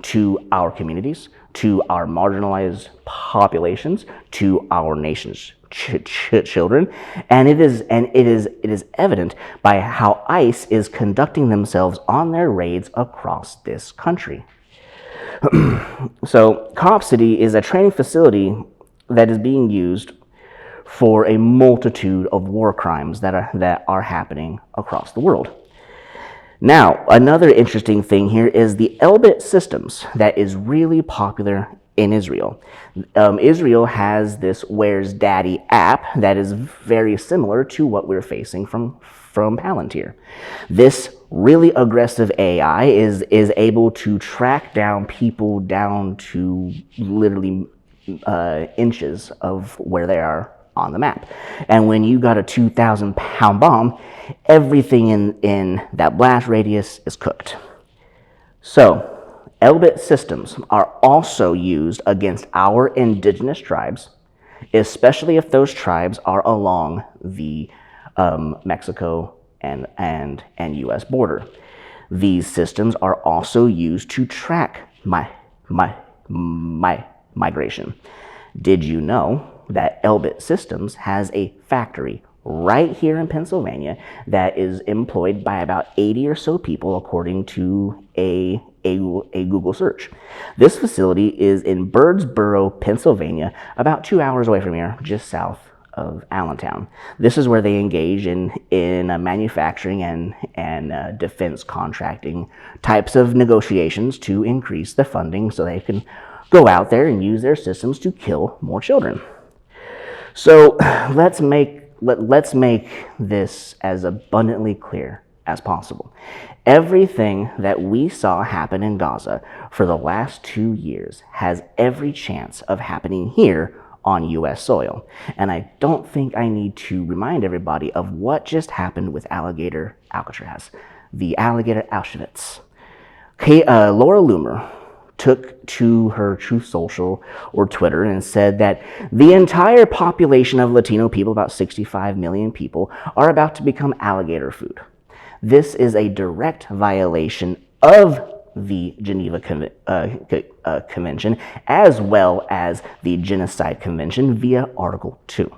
to our communities, to our marginalized populations, to our nation's children, and it is evident by how ICE is conducting themselves on their raids across this country. So Cop City is a training facility that is being used for a multitude of war crimes that are happening across the world. Now, another interesting thing here is the Elbit systems that is really popular in Israel. Israel has this Where's Daddy app that is very similar to what we're facing from Palantir. This really aggressive AI is able to track down people down to literally inches of where they are on the map. And when you got a 2,000-pound bomb, everything in that blast radius is cooked. So, Elbit systems are also used against our indigenous tribes, especially if those tribes are along the Mexico and U.S. border. These systems are also used to track migration. Did you know that Elbit Systems has a factory right here in Pennsylvania that is employed by about 80 or so people according to a Google search? This facility is in Birdsboro, Pennsylvania, about 2 hours away from here, just south of Allentown. This is where they engage in manufacturing and defense contracting types of negotiations to increase the funding so they can go out there and use their systems to kill more children. So let's make this as abundantly clear as possible. Everything that we saw happen in Gaza for the last 2 years has every chance of happening here on U.S. soil. And I don't think I need to remind everybody of what just happened with Alligator Alcatraz, the Alligator Auschwitz. Laura Loomer took to her Truth Social or Twitter and said that the entire population of Latino people, about 65 million people, are about to become alligator food. This is a direct violation of the Geneva Convention, as well as the Genocide Convention via Article 2.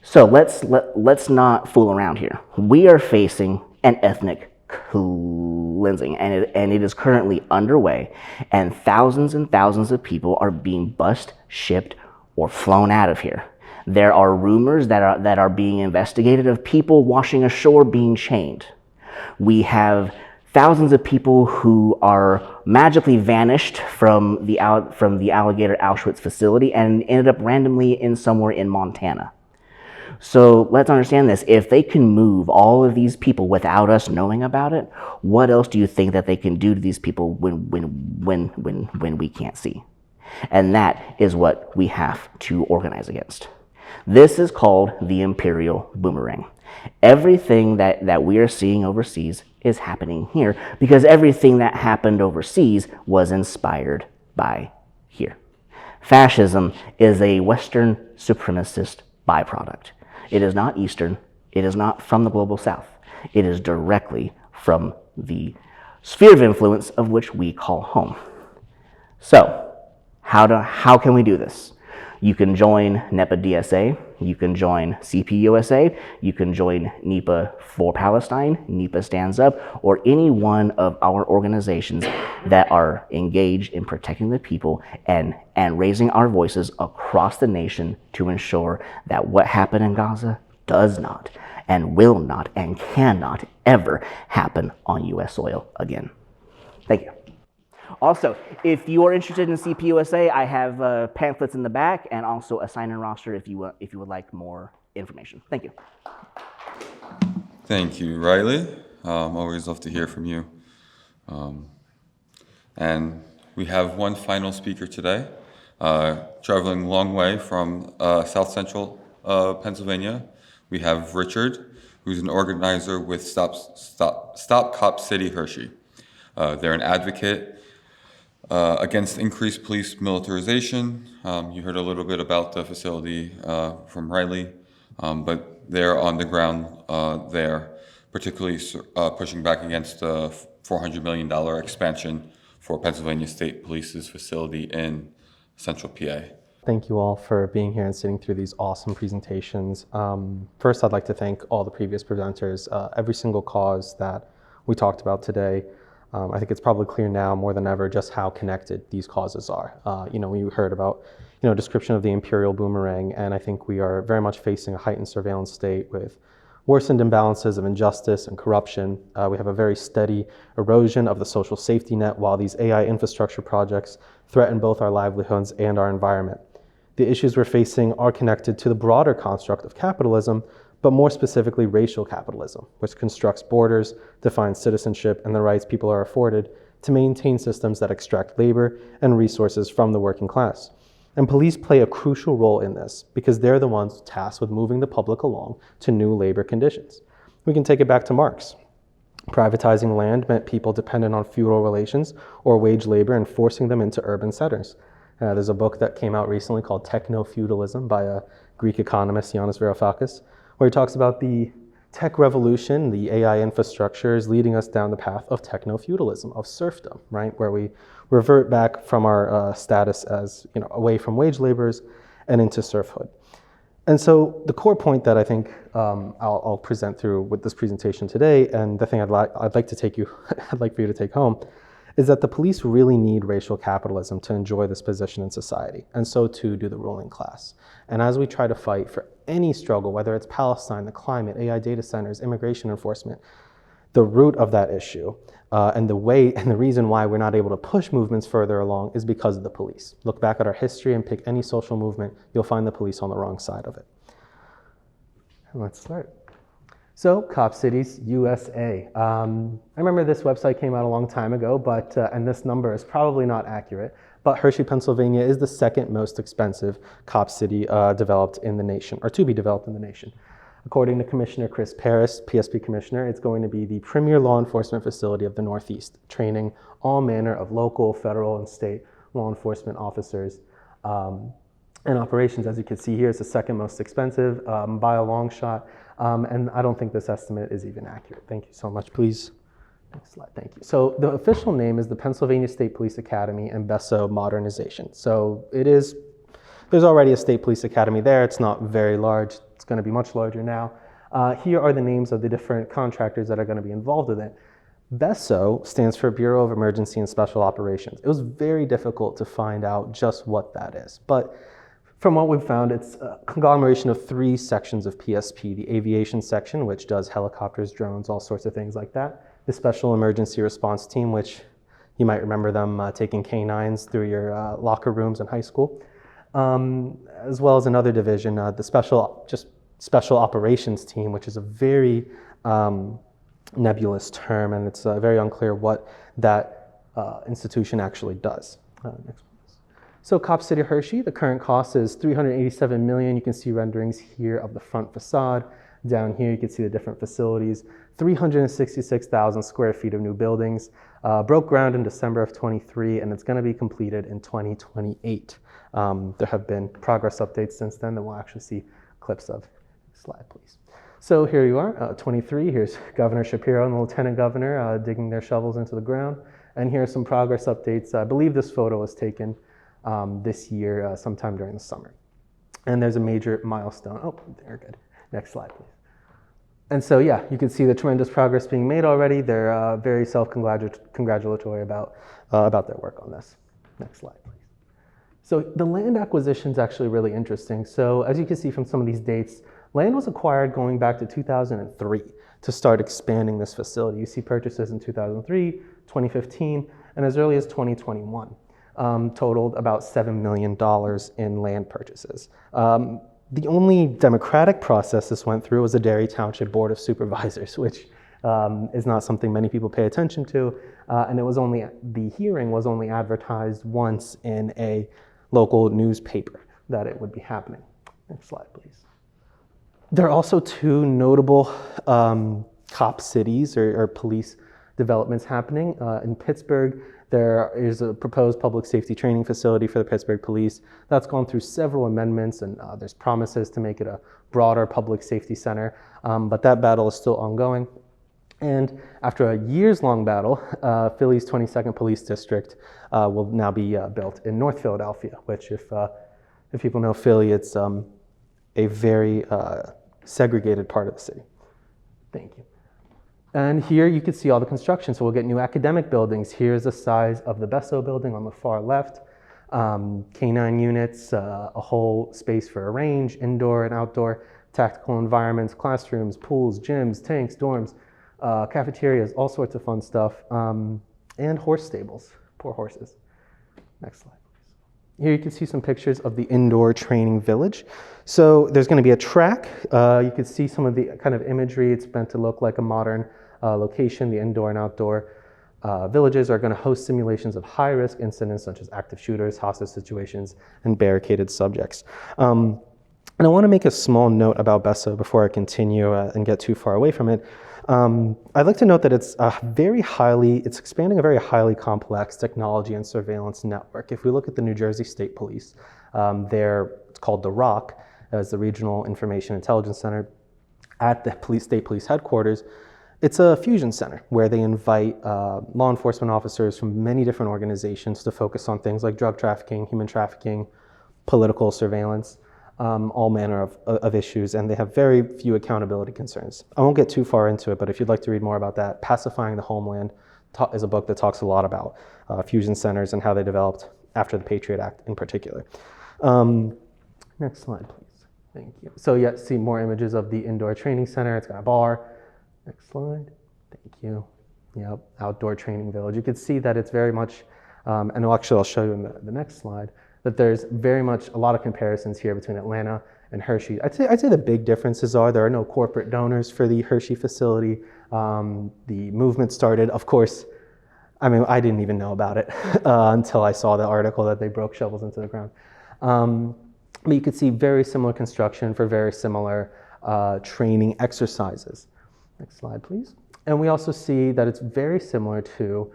So let's not fool around here. We are facing an ethnic cleansing, and it is currently underway, and thousands of people are being bused, shipped, or flown out of here. There are rumors that are being investigated of people washing ashore being chained. We have thousands of people who are magically vanished from the Alligator Auschwitz facility and ended up randomly in somewhere in Montana. So let's understand this. If they can move all of these people without us knowing about it, what else do you think that they can do to these people when we can't see? And that is what we have to organize against. This is called the Imperial Boomerang. Everything that we are seeing overseas is happening here because everything that happened overseas was inspired by here. Fascism is a Western supremacist byproduct. It is not Eastern. It is not from the global South. It is directly from the sphere of influence of which we call home. So, how can we do this? You can join NEPA DSA, you can join CPUSA, you can join NEPA for Palestine, NEPA Stands Up, or any one of our organizations that are engaged in protecting the people and raising our voices across the nation to ensure that what happened in Gaza does not and will not and cannot ever happen on U.S. soil again. Thank you. Also, if you are interested in CPUSA, I have pamphlets in the back and also a sign-in roster if you would like more information. Thank you. Thank you, Riley. Always love to hear from you. And we have one final speaker today, traveling a long way from South Central Pennsylvania. We have Richard, who's an organizer with Stop Cop City Hershey. They're an advocate against increased police militarization. You heard a little bit about the facility from Riley, but they're on the ground there, particularly pushing back against the $400 million expansion for Pennsylvania State Police's facility in Central PA. Thank you all for being here and sitting through these awesome presentations. First, I'd like to thank all the previous presenters. Every single cause that we talked about today, I think it's probably clear now more than ever just how connected these causes are. We heard about, description of the Imperial Boomerang, and I think we are very much facing a heightened surveillance state with worsened imbalances of injustice and corruption. We have a very steady erosion of the social safety net while these AI infrastructure projects threaten both our livelihoods and our environment. The issues we're facing are connected to the broader construct of capitalism, but more specifically racial capitalism, which constructs borders, defines citizenship, and the rights people are afforded to maintain systems that extract labor and resources from the working class. And police play a crucial role in this because they're the ones tasked with moving the public along to new labor conditions. We can take it back to Marx. Privatizing land meant people dependent on feudal relations or wage labor and forcing them into urban centers. There's a book that came out recently called Techno-Feudalism by a Greek economist, Yanis Varoufakis, where he talks about the tech revolution, the AI infrastructure, is leading us down the path of techno-feudalism, of serfdom, right? Where we revert back from our status as, away from wage laborers and into serfhood. And so the core point that I think I'll present through with this presentation today, and the thing I'd like to take you, I'd like for you to take home, is that the police really need racial capitalism to enjoy this position in society, and so too do the ruling class. And as we try to fight for any struggle, whether it's Palestine, the climate, AI data centers, immigration enforcement, the root of that issue and the way and the reason why we're not able to push movements further along is because of the police. Look back at our history and pick any social movement, you'll find the police on the wrong side of it. And let's start. So, Cop Cities USA. I remember this website came out a long time ago, but and this number is probably not accurate, but Hershey, Pennsylvania is the second most expensive cop city developed in the nation, or to be developed in the nation. According to Commissioner Chris Paris, PSP Commissioner, it's going to be the premier law enforcement facility of the Northeast, training all manner of local, federal, and state law enforcement officers and operations. As you can see here, it's the second most expensive by a long shot. And I don't think this estimate is even accurate. Thank you so much. Please, next slide, thank you. So the official name is the Pennsylvania State Police Academy and BESO Modernization. So there's already a state police academy there. It's not very large. It's gonna be much larger now. Here are the names of the different contractors that are gonna be involved with it. BESO stands for Bureau of Emergency and Special Operations. It was very difficult to find out just what that is, but from what we've found, it's a conglomeration of 3 sections of PSP. The aviation section, which does helicopters, drones, all sorts of things like that. The Special Emergency Response Team, which you might remember them taking canines through your locker rooms in high school. As well as another division, the Special Operations Team, which is a very nebulous term, and it's very unclear what that institution actually does. Next. So Cop City Hershey, the current cost is $387 million. You can see renderings here of the front facade. Down here, you can see the different facilities. 366,000 square feet of new buildings. Broke ground in December of 23, and it's going to be completed in 2028. There have been progress updates since then that we'll actually see clips of. Next slide, please. So here you are, 23. Here's Governor Shapiro and the Lieutenant Governor digging their shovels into the ground. And here are some progress updates. I believe this photo was taken this year, sometime during the summer. And there's a major milestone. Oh, they're good. Next slide, please. And so, yeah, you can see the tremendous progress being made already. They're very self-congratulatory about their work on this. Next slide, please. So the land acquisition is actually really interesting. So as you can see from some of these dates, land was acquired going back to 2003 to start expanding this facility. You see purchases in 2003, 2015, and as early as 2021. Totaled about $7 million in land purchases. The only democratic process this went through was the Derry Township Board of Supervisors, which is not something many people pay attention to, and the hearing was only advertised once in a local newspaper that it would be happening. Next slide, please. There are also 2 notable cop cities or police developments happening. In Pittsburgh, there is a proposed public safety training facility for the Pittsburgh Police. That's gone through several amendments, and there's promises to make it a broader public safety center, but that battle is still ongoing. And after a years-long battle, Philly's 22nd Police District will now be built in North Philadelphia, which if people know Philly, it's a very segregated part of the city. Thank you. And here you can see all the construction. So we'll get new academic buildings. Here's the size of the BESO building on the far left. Canine units, a whole space for a range, indoor and outdoor, tactical environments, classrooms, pools, gyms, tanks, dorms, cafeterias, all sorts of fun stuff, and horse stables, poor horses. Next slide. Here you can see some pictures of the indoor training village. So there's going to be a track. You can see some of the kind of imagery. It's meant to look like a modern location. The indoor and outdoor villages are going to host simulations of high-risk incidents such as active shooters, hostage situations, and barricaded subjects. And I want to make a small note about BESO before I continue and get too far away from it. I'd like to note that it's expanding a very highly complex technology and surveillance network. If we look at the New Jersey State Police, it's called the ROC, as the Regional Information Intelligence Center. at the state police headquarters, it's a fusion center where they invite law enforcement officers from many different organizations to focus on things like drug trafficking, human trafficking, political surveillance, all manner of issues, and they have very few accountability concerns. I won't get too far into it, but if you'd like to read more about that, Pacifying the Homeland is a book that talks a lot about fusion centers and how they developed after the Patriot Act in particular. Next slide, please. Thank you. So yeah, see more images of the indoor training center. It's got a bar. Next slide. Thank you. Yep, outdoor training village. You can see that it's very much, and actually I'll show you in the next slide, that there's very much a lot of comparisons here between Atlanta and Hershey. I'd say the big differences are there are no corporate donors for the Hershey facility. The movement started, of course, I mean, I didn't even know about it until I saw the article that they broke shovels into the ground. But you could see very similar construction for very similar training exercises. Next slide, please. And we also see that it's very similar to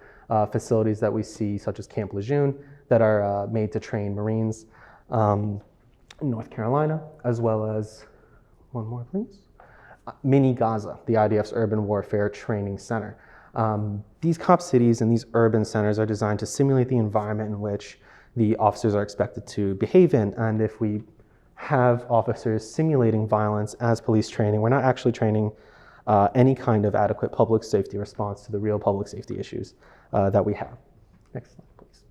facilities that we see, such as Camp Lejeune, that are made to train Marines in North Carolina, as well as, one more please, Mini Gaza, the IDF's Urban Warfare Training Center. These cop cities and these urban centers are designed to simulate the environment in which the officers are expected to behave in. And if we have officers simulating violence as police training, we're not actually training any kind of adequate public safety response to the real public safety issues that we have. Next slide, please.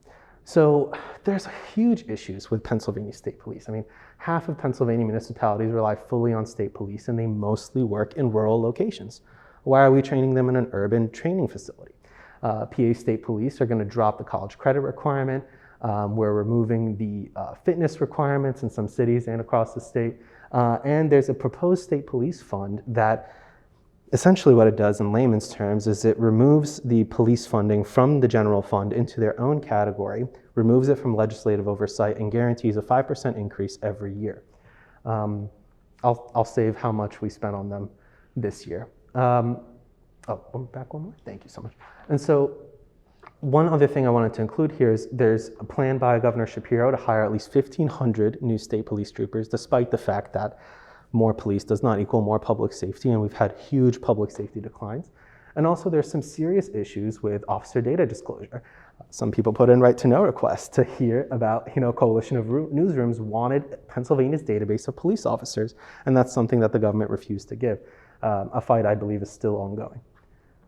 So there's huge issues with Pennsylvania State Police. I mean, half of Pennsylvania municipalities rely fully on state police, and they mostly work in rural locations. Why are we training them in an urban training facility? PA State Police are going to drop the college credit requirement. We're removing the fitness requirements in some cities and across the state. And there's a proposed state police fund that essentially what it does in layman's terms is it removes the police funding from the general fund into their own category, removes it from legislative oversight, and guarantees a 5% increase every year. I'll save how much we spent on them this year. Back one more. Thank you so much. And so one other thing I wanted to include here is there's a plan by Governor Shapiro to hire at least 1,500 new state police troopers, despite the fact that more police does not equal more public safety, and we've had huge public safety declines. And also there's some serious issues with officer data disclosure. Some people put in right-to-know requests to hear about, coalition of newsrooms wanted Pennsylvania's database of police officers, and that's something that the government refused to give. A fight I believe is still ongoing.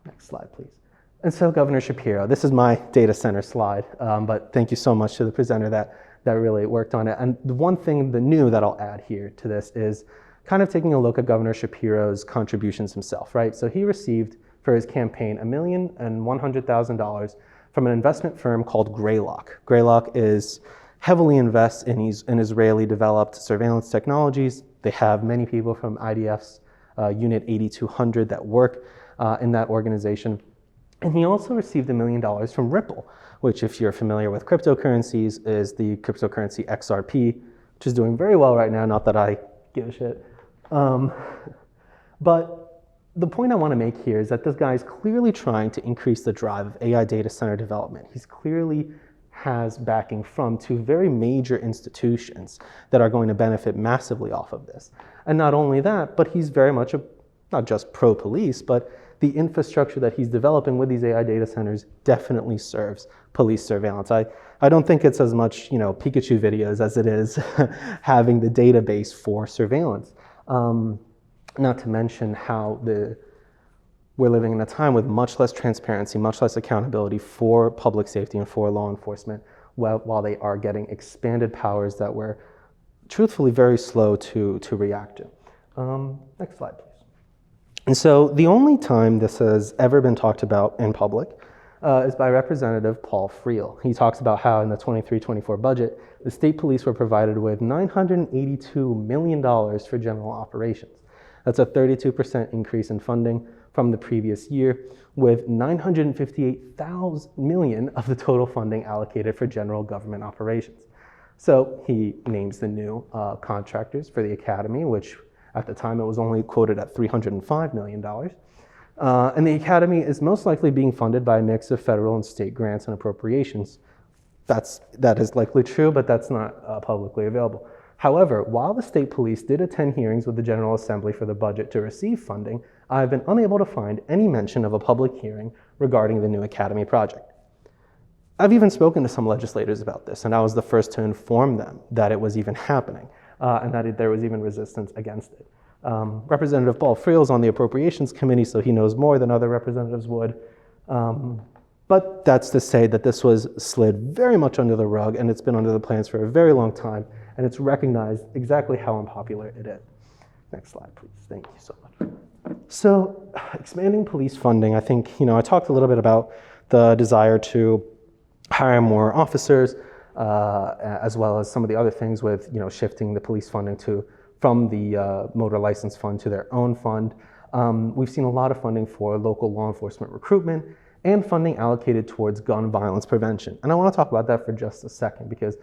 Next slide, please. And so Governor Shapiro, this is my data center slide, but thank you so much to the presenter that really worked on it. And the one thing, the new that I'll add here to this is kind of taking a look at Governor Shapiro's contributions himself, right? So he received for his campaign $1,100,000 from an investment firm called Greylock. Greylock heavily invests in Israeli developed surveillance technologies. They have many people from IDF's Unit 8200 that work in that organization. And he also received $1 million from Ripple, which, if you're familiar with cryptocurrencies, is the cryptocurrency XRP, which is doing very well right now, not that I give a shit. But the point I want to make here is that this guy is clearly trying to increase the drive of AI data center development. He's clearly has backing from two very major institutions that are going to benefit massively off of this. And not only that, but he's very much not just pro-police, but the infrastructure that he's developing with these AI data centers definitely serves police surveillance. I don't think it's as much, Pikachu videos as it is having the database for surveillance. Not to mention how we're living in a time with much less transparency, much less accountability for public safety and for law enforcement, while they are getting expanded powers that we're truthfully very slow to react to. Next slide, please. And so the only time this has ever been talked about in public is by Representative Paul Friel. He talks about how in the 23-24 budget, the state police were provided with $982 million for general operations. That's a 32% increase in funding from the previous year, with $958 million of the total funding allocated for general government operations. So he names the new contractors for the academy, which at the time it was only quoted at $305 million. And the academy is most likely being funded by a mix of federal and state grants and appropriations. That is likely true, but that's not publicly available. However, while the state police did attend hearings with the General Assembly for the budget to receive funding, I have been unable to find any mention of a public hearing regarding the new academy project. I've even spoken to some legislators about this, and I was the first to inform them that it was even happening, and that there was even resistance against it. Representative Paul Friel's on the Appropriations Committee, so he knows more than other representatives would. But that's to say that this was slid very much under the rug, and it's been under the plans for a very long time, and it's recognized exactly how unpopular it is. Next slide, please. Thank you so much. So, expanding police funding, I think, I talked a little bit about the desire to hire more officers, as well as some of the other things with, shifting the police funding from the motor license fund to their own fund. We've seen a lot of funding for local law enforcement recruitment and funding allocated towards gun violence prevention. And I want to talk about that for just a second, because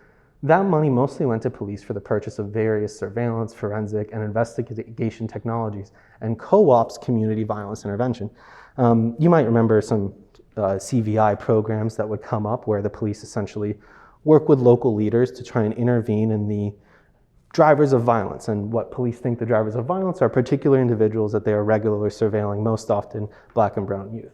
that money mostly went to police for the purchase of various surveillance, forensic, and investigation technologies, and co-ops community violence intervention. You might remember some CVI programs that would come up where the police essentially work with local leaders to try and intervene in the drivers of violence. And what police think the drivers of violence are particular individuals that they are regularly surveilling, most often Black and brown youth.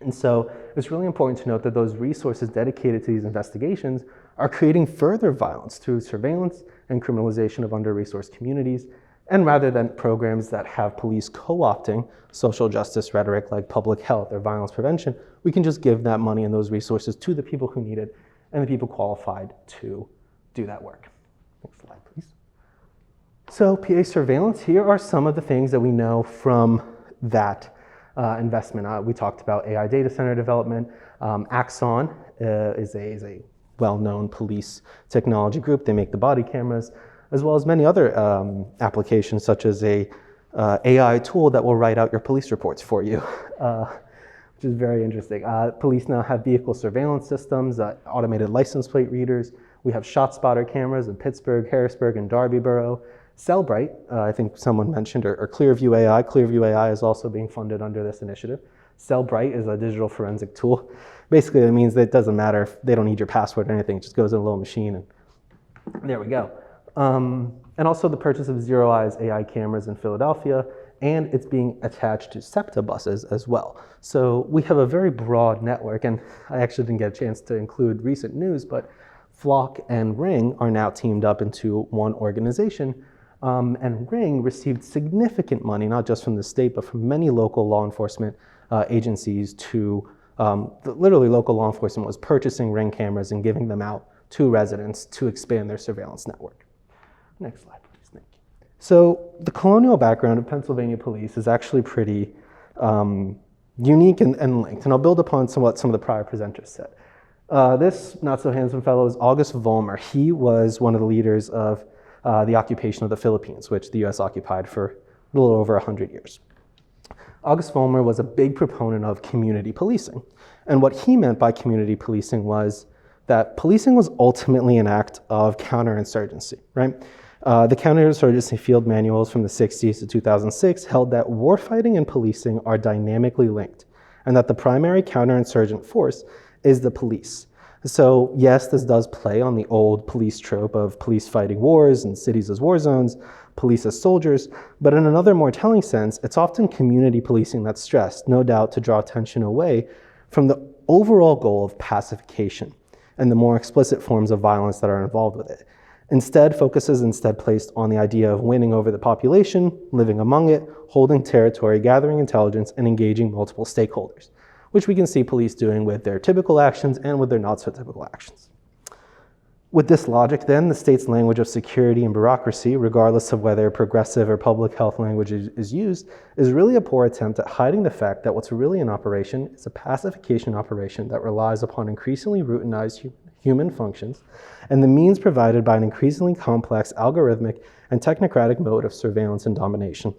And so it's really important to note that those resources dedicated to these investigations are creating further violence through surveillance and criminalization of under-resourced communities. And rather than programs that have police co-opting social justice rhetoric like public health or violence prevention, we can just give that money and those resources to the people who need it and the people qualified to do that work. Next slide, please. So PA surveillance, here are some of the things that we know from that investment. We talked about AI data center development. Axon is a well-known police technology group. They make the body cameras, as well as many other applications, such as a AI tool that will write out your police reports for you, which is very interesting. Police now have vehicle surveillance systems, automated license plate readers. We have ShotSpotter cameras in Pittsburgh, Harrisburg, and Darby Borough. Cellbrite, I think someone mentioned, or Clearview AI. Clearview AI is also being funded under this initiative. Cellbrite is a digital forensic tool. Basically, it means that it doesn't matter if they don't need your password or anything. It just goes in a little machine, and there we go. And also the purchase of Zero Eyes AI cameras in Philadelphia, and it's being attached to SEPTA buses as well. So we have a very broad network, and I actually didn't get a chance to include recent news, but Flock and Ring are now teamed up into one organization. And Ring received significant money, not just from the state, but from many local law enforcement agencies to, literally local law enforcement was purchasing Ring cameras and giving them out to residents to expand their surveillance network. Next slide, please, thank you. So the colonial background of Pennsylvania police is actually pretty unique and linked, and I'll build upon what some of the prior presenters said. This not-so-handsome fellow is August Vollmer. He was one of the leaders of the occupation of the Philippines, which the US occupied for a little over 100 years. August Vollmer was a big proponent of community policing. And what he meant by community policing was that policing was ultimately an act of counterinsurgency, right? The counterinsurgency field manuals from the 60s to 2006 held that warfighting and policing are dynamically linked, and that the primary counterinsurgent force is the police. So yes, this does play on the old police trope of police fighting wars and cities as war zones, police as soldiers, but in another more telling sense, it's often community policing that's stressed, no doubt to draw attention away from the overall goal of pacification and the more explicit forms of violence that are involved with it. Focuses placed on the idea of winning over the population, living among it, holding territory, gathering intelligence, and engaging multiple stakeholders, which we can see police doing with their typical actions and with their not-so-typical actions. With this logic, then, the state's language of security and bureaucracy, regardless of whether progressive or public health language is used, is really a poor attempt at hiding the fact that what's really in operation is a pacification operation that relies upon increasingly routinized human functions and the means provided by an increasingly complex algorithmic and technocratic mode of surveillance and domination.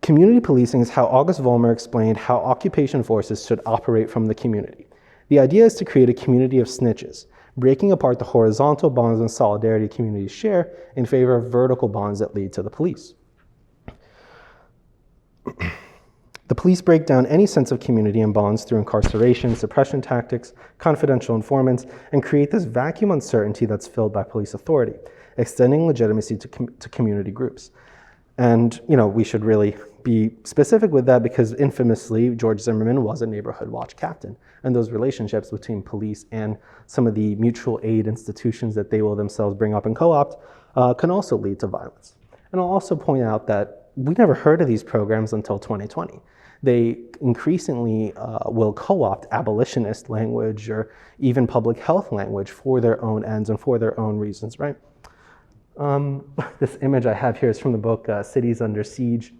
Community policing is how August Vollmer explained how occupation forces should operate from the community. The idea is to create a community of snitches, breaking apart the horizontal bonds and solidarity communities share in favor of vertical bonds that lead to the police. The police break down any sense of community and bonds through incarceration, suppression tactics, confidential informants, and create this vacuum uncertainty that's filled by police authority, extending legitimacy to community groups. And, we should really be specific with that because infamously, George Zimmerman was a neighborhood watch captain. And those relationships between police and some of the mutual aid institutions that they will themselves bring up and co-opt can also lead to violence. And I'll also point out that we never heard of these programs until 2020. They increasingly will co-opt abolitionist language or even public health language for their own ends and for their own reasons, right? This image I have here is from the book Cities Under Siege.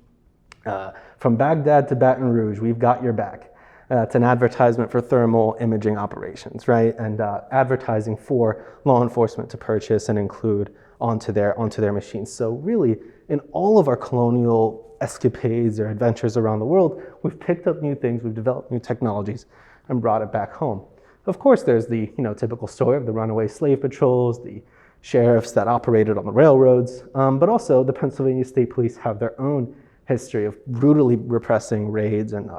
From Baghdad to Baton Rouge, we've got your back. It's an advertisement for thermal imaging operations, right? And advertising for law enforcement to purchase and include onto their machines. So really, in all of our colonial escapades or adventures around the world, we've picked up new things, we've developed new technologies, and brought it back home. Of course, there's the typical story of the runaway slave patrols, the sheriffs that operated on the railroads, but also the Pennsylvania State Police have their own history of brutally repressing raids and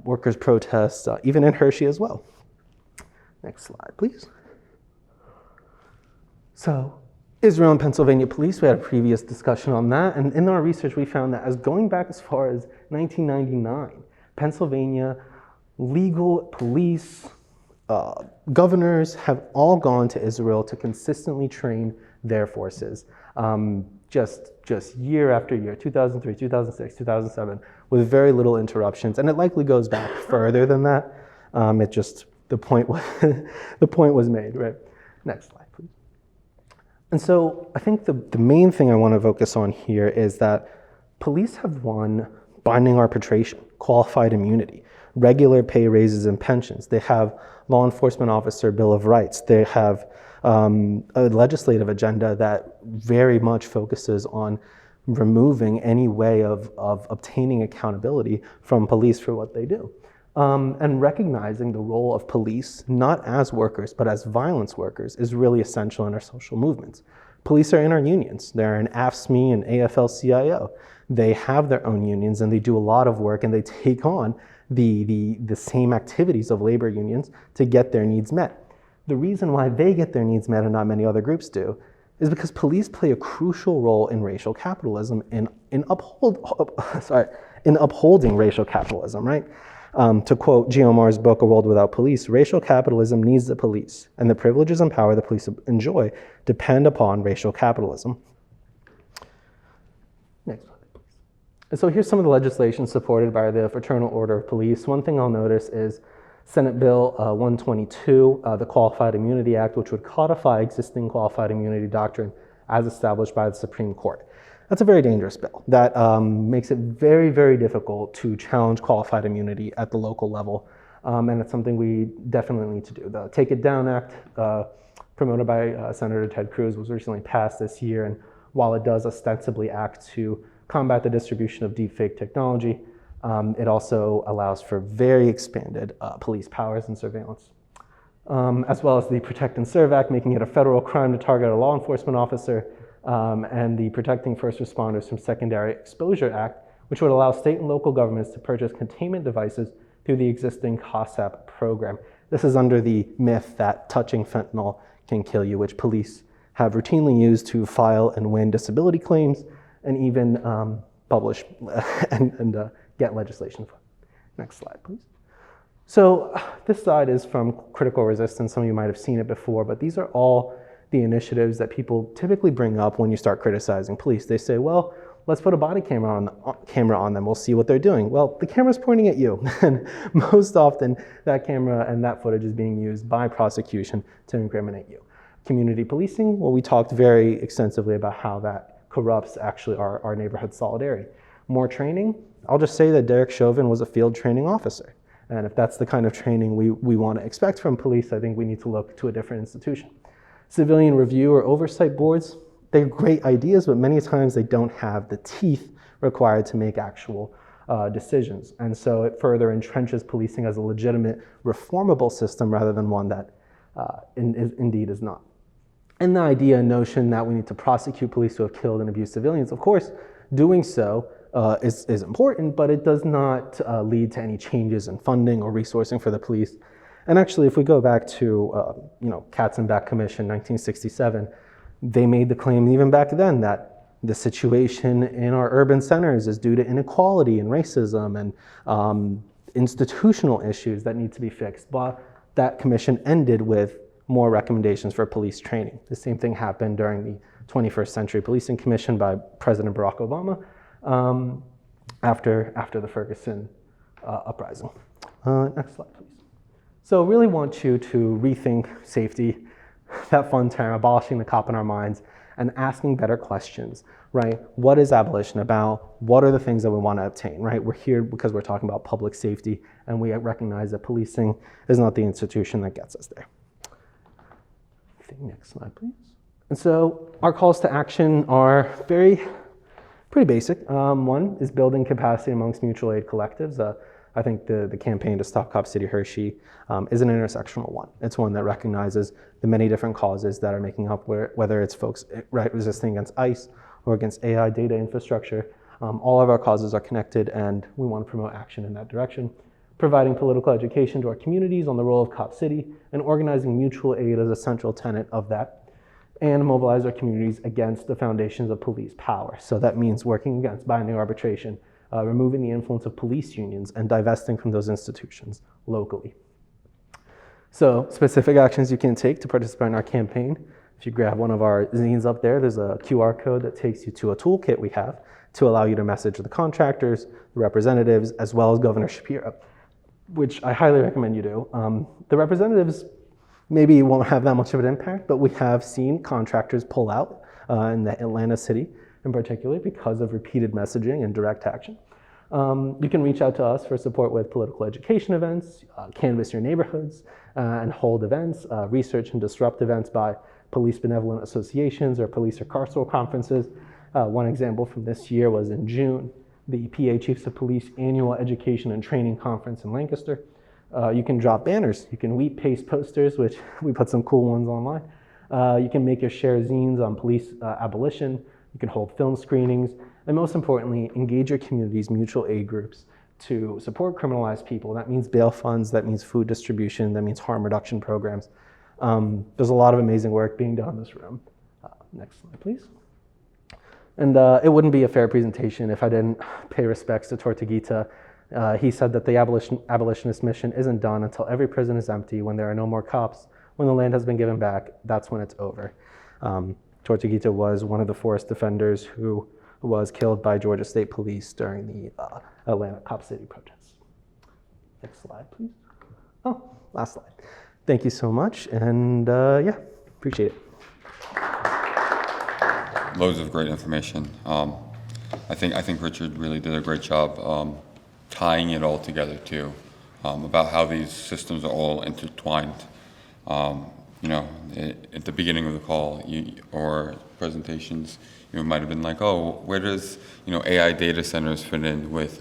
workers' protests, even in Hershey as well. Next slide, please. So, Israel and Pennsylvania police, we had a previous discussion on that, and in our research we found that as going back as far as 1999, Pennsylvania legal police, governors have all gone to Israel to consistently train their forces, just year after year, 2003, 2006, 2007, with very little interruptions, and it likely goes back further than that. The point was made, right? Next slide, please. And so I think the main thing I want to focus on here is that police have won binding arbitration, qualified immunity, regular pay raises and pensions. They have law enforcement officer Bill of Rights. They have a legislative agenda that very much focuses on removing any way of obtaining accountability from police for what they do. And recognizing the role of police, not as workers, but as violence workers, is really essential in our social movements. Police are in our unions. They're in AFSCME and AFL-CIO. They have their own unions and they do a lot of work and they take on the same activities of labor unions to get their needs met. The reason why they get their needs met and not many other groups do is because police play a crucial role in racial capitalism, in upholding racial capitalism, right? To quote Geomar's book, A World Without Police, racial capitalism needs the police, and the privileges and power the police enjoy depend upon racial capitalism. Next slide, please. And so here's some of the legislation supported by the Fraternal Order of Police. One thing I'll notice is Senate Bill 122, the Qualified Immunity Act, which would codify existing qualified immunity doctrine as established by the Supreme Court. That's a very dangerous bill that makes it very, very difficult to challenge qualified immunity at the local level. And it's something we definitely need to do. The Take It Down Act, promoted by Senator Ted Cruz, was recently passed this year. And while it does ostensibly act to combat the distribution of deepfake technology, it also allows for very expanded police powers and surveillance. As well as the Protect and Serve Act, making it a federal crime to target a law enforcement officer, and the Protecting First Responders from Secondary Exposure Act, which would allow state and local governments to purchase containment devices through the existing COSAP program. This is under the myth that touching fentanyl can kill you, which police have routinely used to file and win disability claims and even publish and get legislation for. Next slide, please. So this slide is from Critical Resistance. Some of you might have seen it before, but these are all the initiatives that people typically bring up when you start criticizing police. They say, well, let's put a body camera on them. We'll see what they're doing. Well, the camera's pointing at you. And most often that camera and that footage is being used by prosecution to incriminate you. Community policing, well, we talked very extensively about how that corrupts actually our neighborhood solidarity. More training, I'll just say that Derek Chauvin was a field training officer. And if that's the kind of training we want to expect from police, I think we need to look to a different institution. Civilian review or oversight boards, they're great ideas, but many times they don't have the teeth required to make actual decisions. And so it further entrenches policing as a legitimate, reformable system rather than one that indeed is not. And the idea and notion that we need to prosecute police who have killed and abused civilians, of course, doing so is important, but it does not lead to any changes in funding or resourcing for the police. And actually, if we go back to Katzenbach Commission, 1967, they made the claim even back then that the situation in our urban centers is due to inequality and racism and institutional issues that need to be fixed. But that commission ended with more recommendations for police training. The same thing happened during the 21st Century Policing Commission by President Barack Obama after the Ferguson uprising. Next slide, please. So really want you to rethink safety, that fun term, abolishing the cop in our minds, and asking better questions, right? What is abolition about? What are the things that we want to obtain, right? We're here because we're talking about public safety, and we recognize that policing is not the institution that gets us there. Next slide, please. And so our calls to action are pretty basic. One is building capacity amongst mutual aid collectives. I think the campaign to stop Cop City Hershey is an intersectional one. It's one that recognizes the many different causes that are making up, whether it's folks resisting against ICE or against AI data infrastructure. All of our causes are connected, and we want to promote action in that direction. Providing political education to our communities on the role of Cop City and organizing mutual aid as a central tenet of that. And mobilize our communities against the foundations of police power. So that means working against binding arbitration, removing the influence of police unions, and divesting from those institutions locally. So specific actions you can take to participate in our campaign. If you grab one of our zines up there, there's a QR code that takes you to a toolkit we have to allow you to message the contractors, the representatives, as well as Governor Shapiro, which I highly recommend you do. The representatives maybe won't have that much of an impact, but we have seen contractors pull out in the Atlanta city in particular because of repeated messaging and direct action. You can reach out to us for support with political education events, canvass your neighborhoods, and hold events, research and disrupt events by police benevolent associations or police or carceral conferences. One example from this year was in June, the PA Chiefs of Police Annual Education and Training Conference in Lancaster. You can drop banners. You can paste posters, which we put some cool ones online. You can make or share zines on police abolition. You can hold film screenings. And most importantly, engage your community's mutual aid groups to support criminalized people. That means bail funds, that means food distribution, that means harm reduction programs. There's a lot of amazing work being done in this room. Next slide, please. And it wouldn't be a fair presentation if I didn't pay respects to Tortuguita. He said that the abolitionist mission isn't done until every prison is empty, when there are no more cops, when the land has been given back, that's when it's over. Tortuguita was one of the forest defenders who was killed by Georgia State Police during the Atlanta Cop City protests. Next slide, please. Oh, last slide. Thank you so much, and yeah, appreciate it. Loads of great information. I think Richard really did a great job tying it all together too, about how these systems are all intertwined. At the beginning of the call or presentations, you might have been like, oh, where does AI data centers fit in with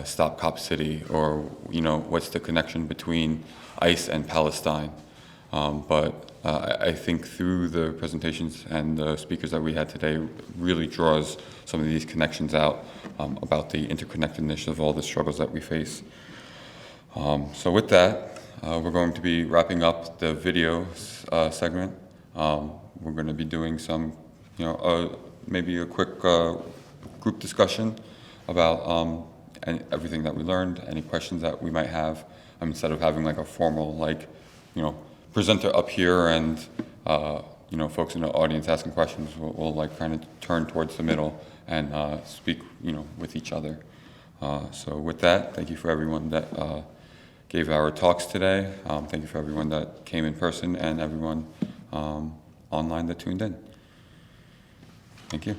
Stop Cop City, or what's the connection between ICE and Palestine? But I think through the presentations and the speakers that we had today really draws some of these connections out about the interconnectedness of all the struggles that we face. So with that, we're going to be wrapping up the video segment. We're going to be doing some, maybe a quick group discussion about everything that we learned, any questions that we might have, instead of having like a formal, presenter up here and, folks in the audience asking questions. We'll like kind of turn towards the middle and speak, with each other. So with that, thank you for everyone that gave our talks today. Thank you for everyone that came in person and everyone online that tuned in. Thank you.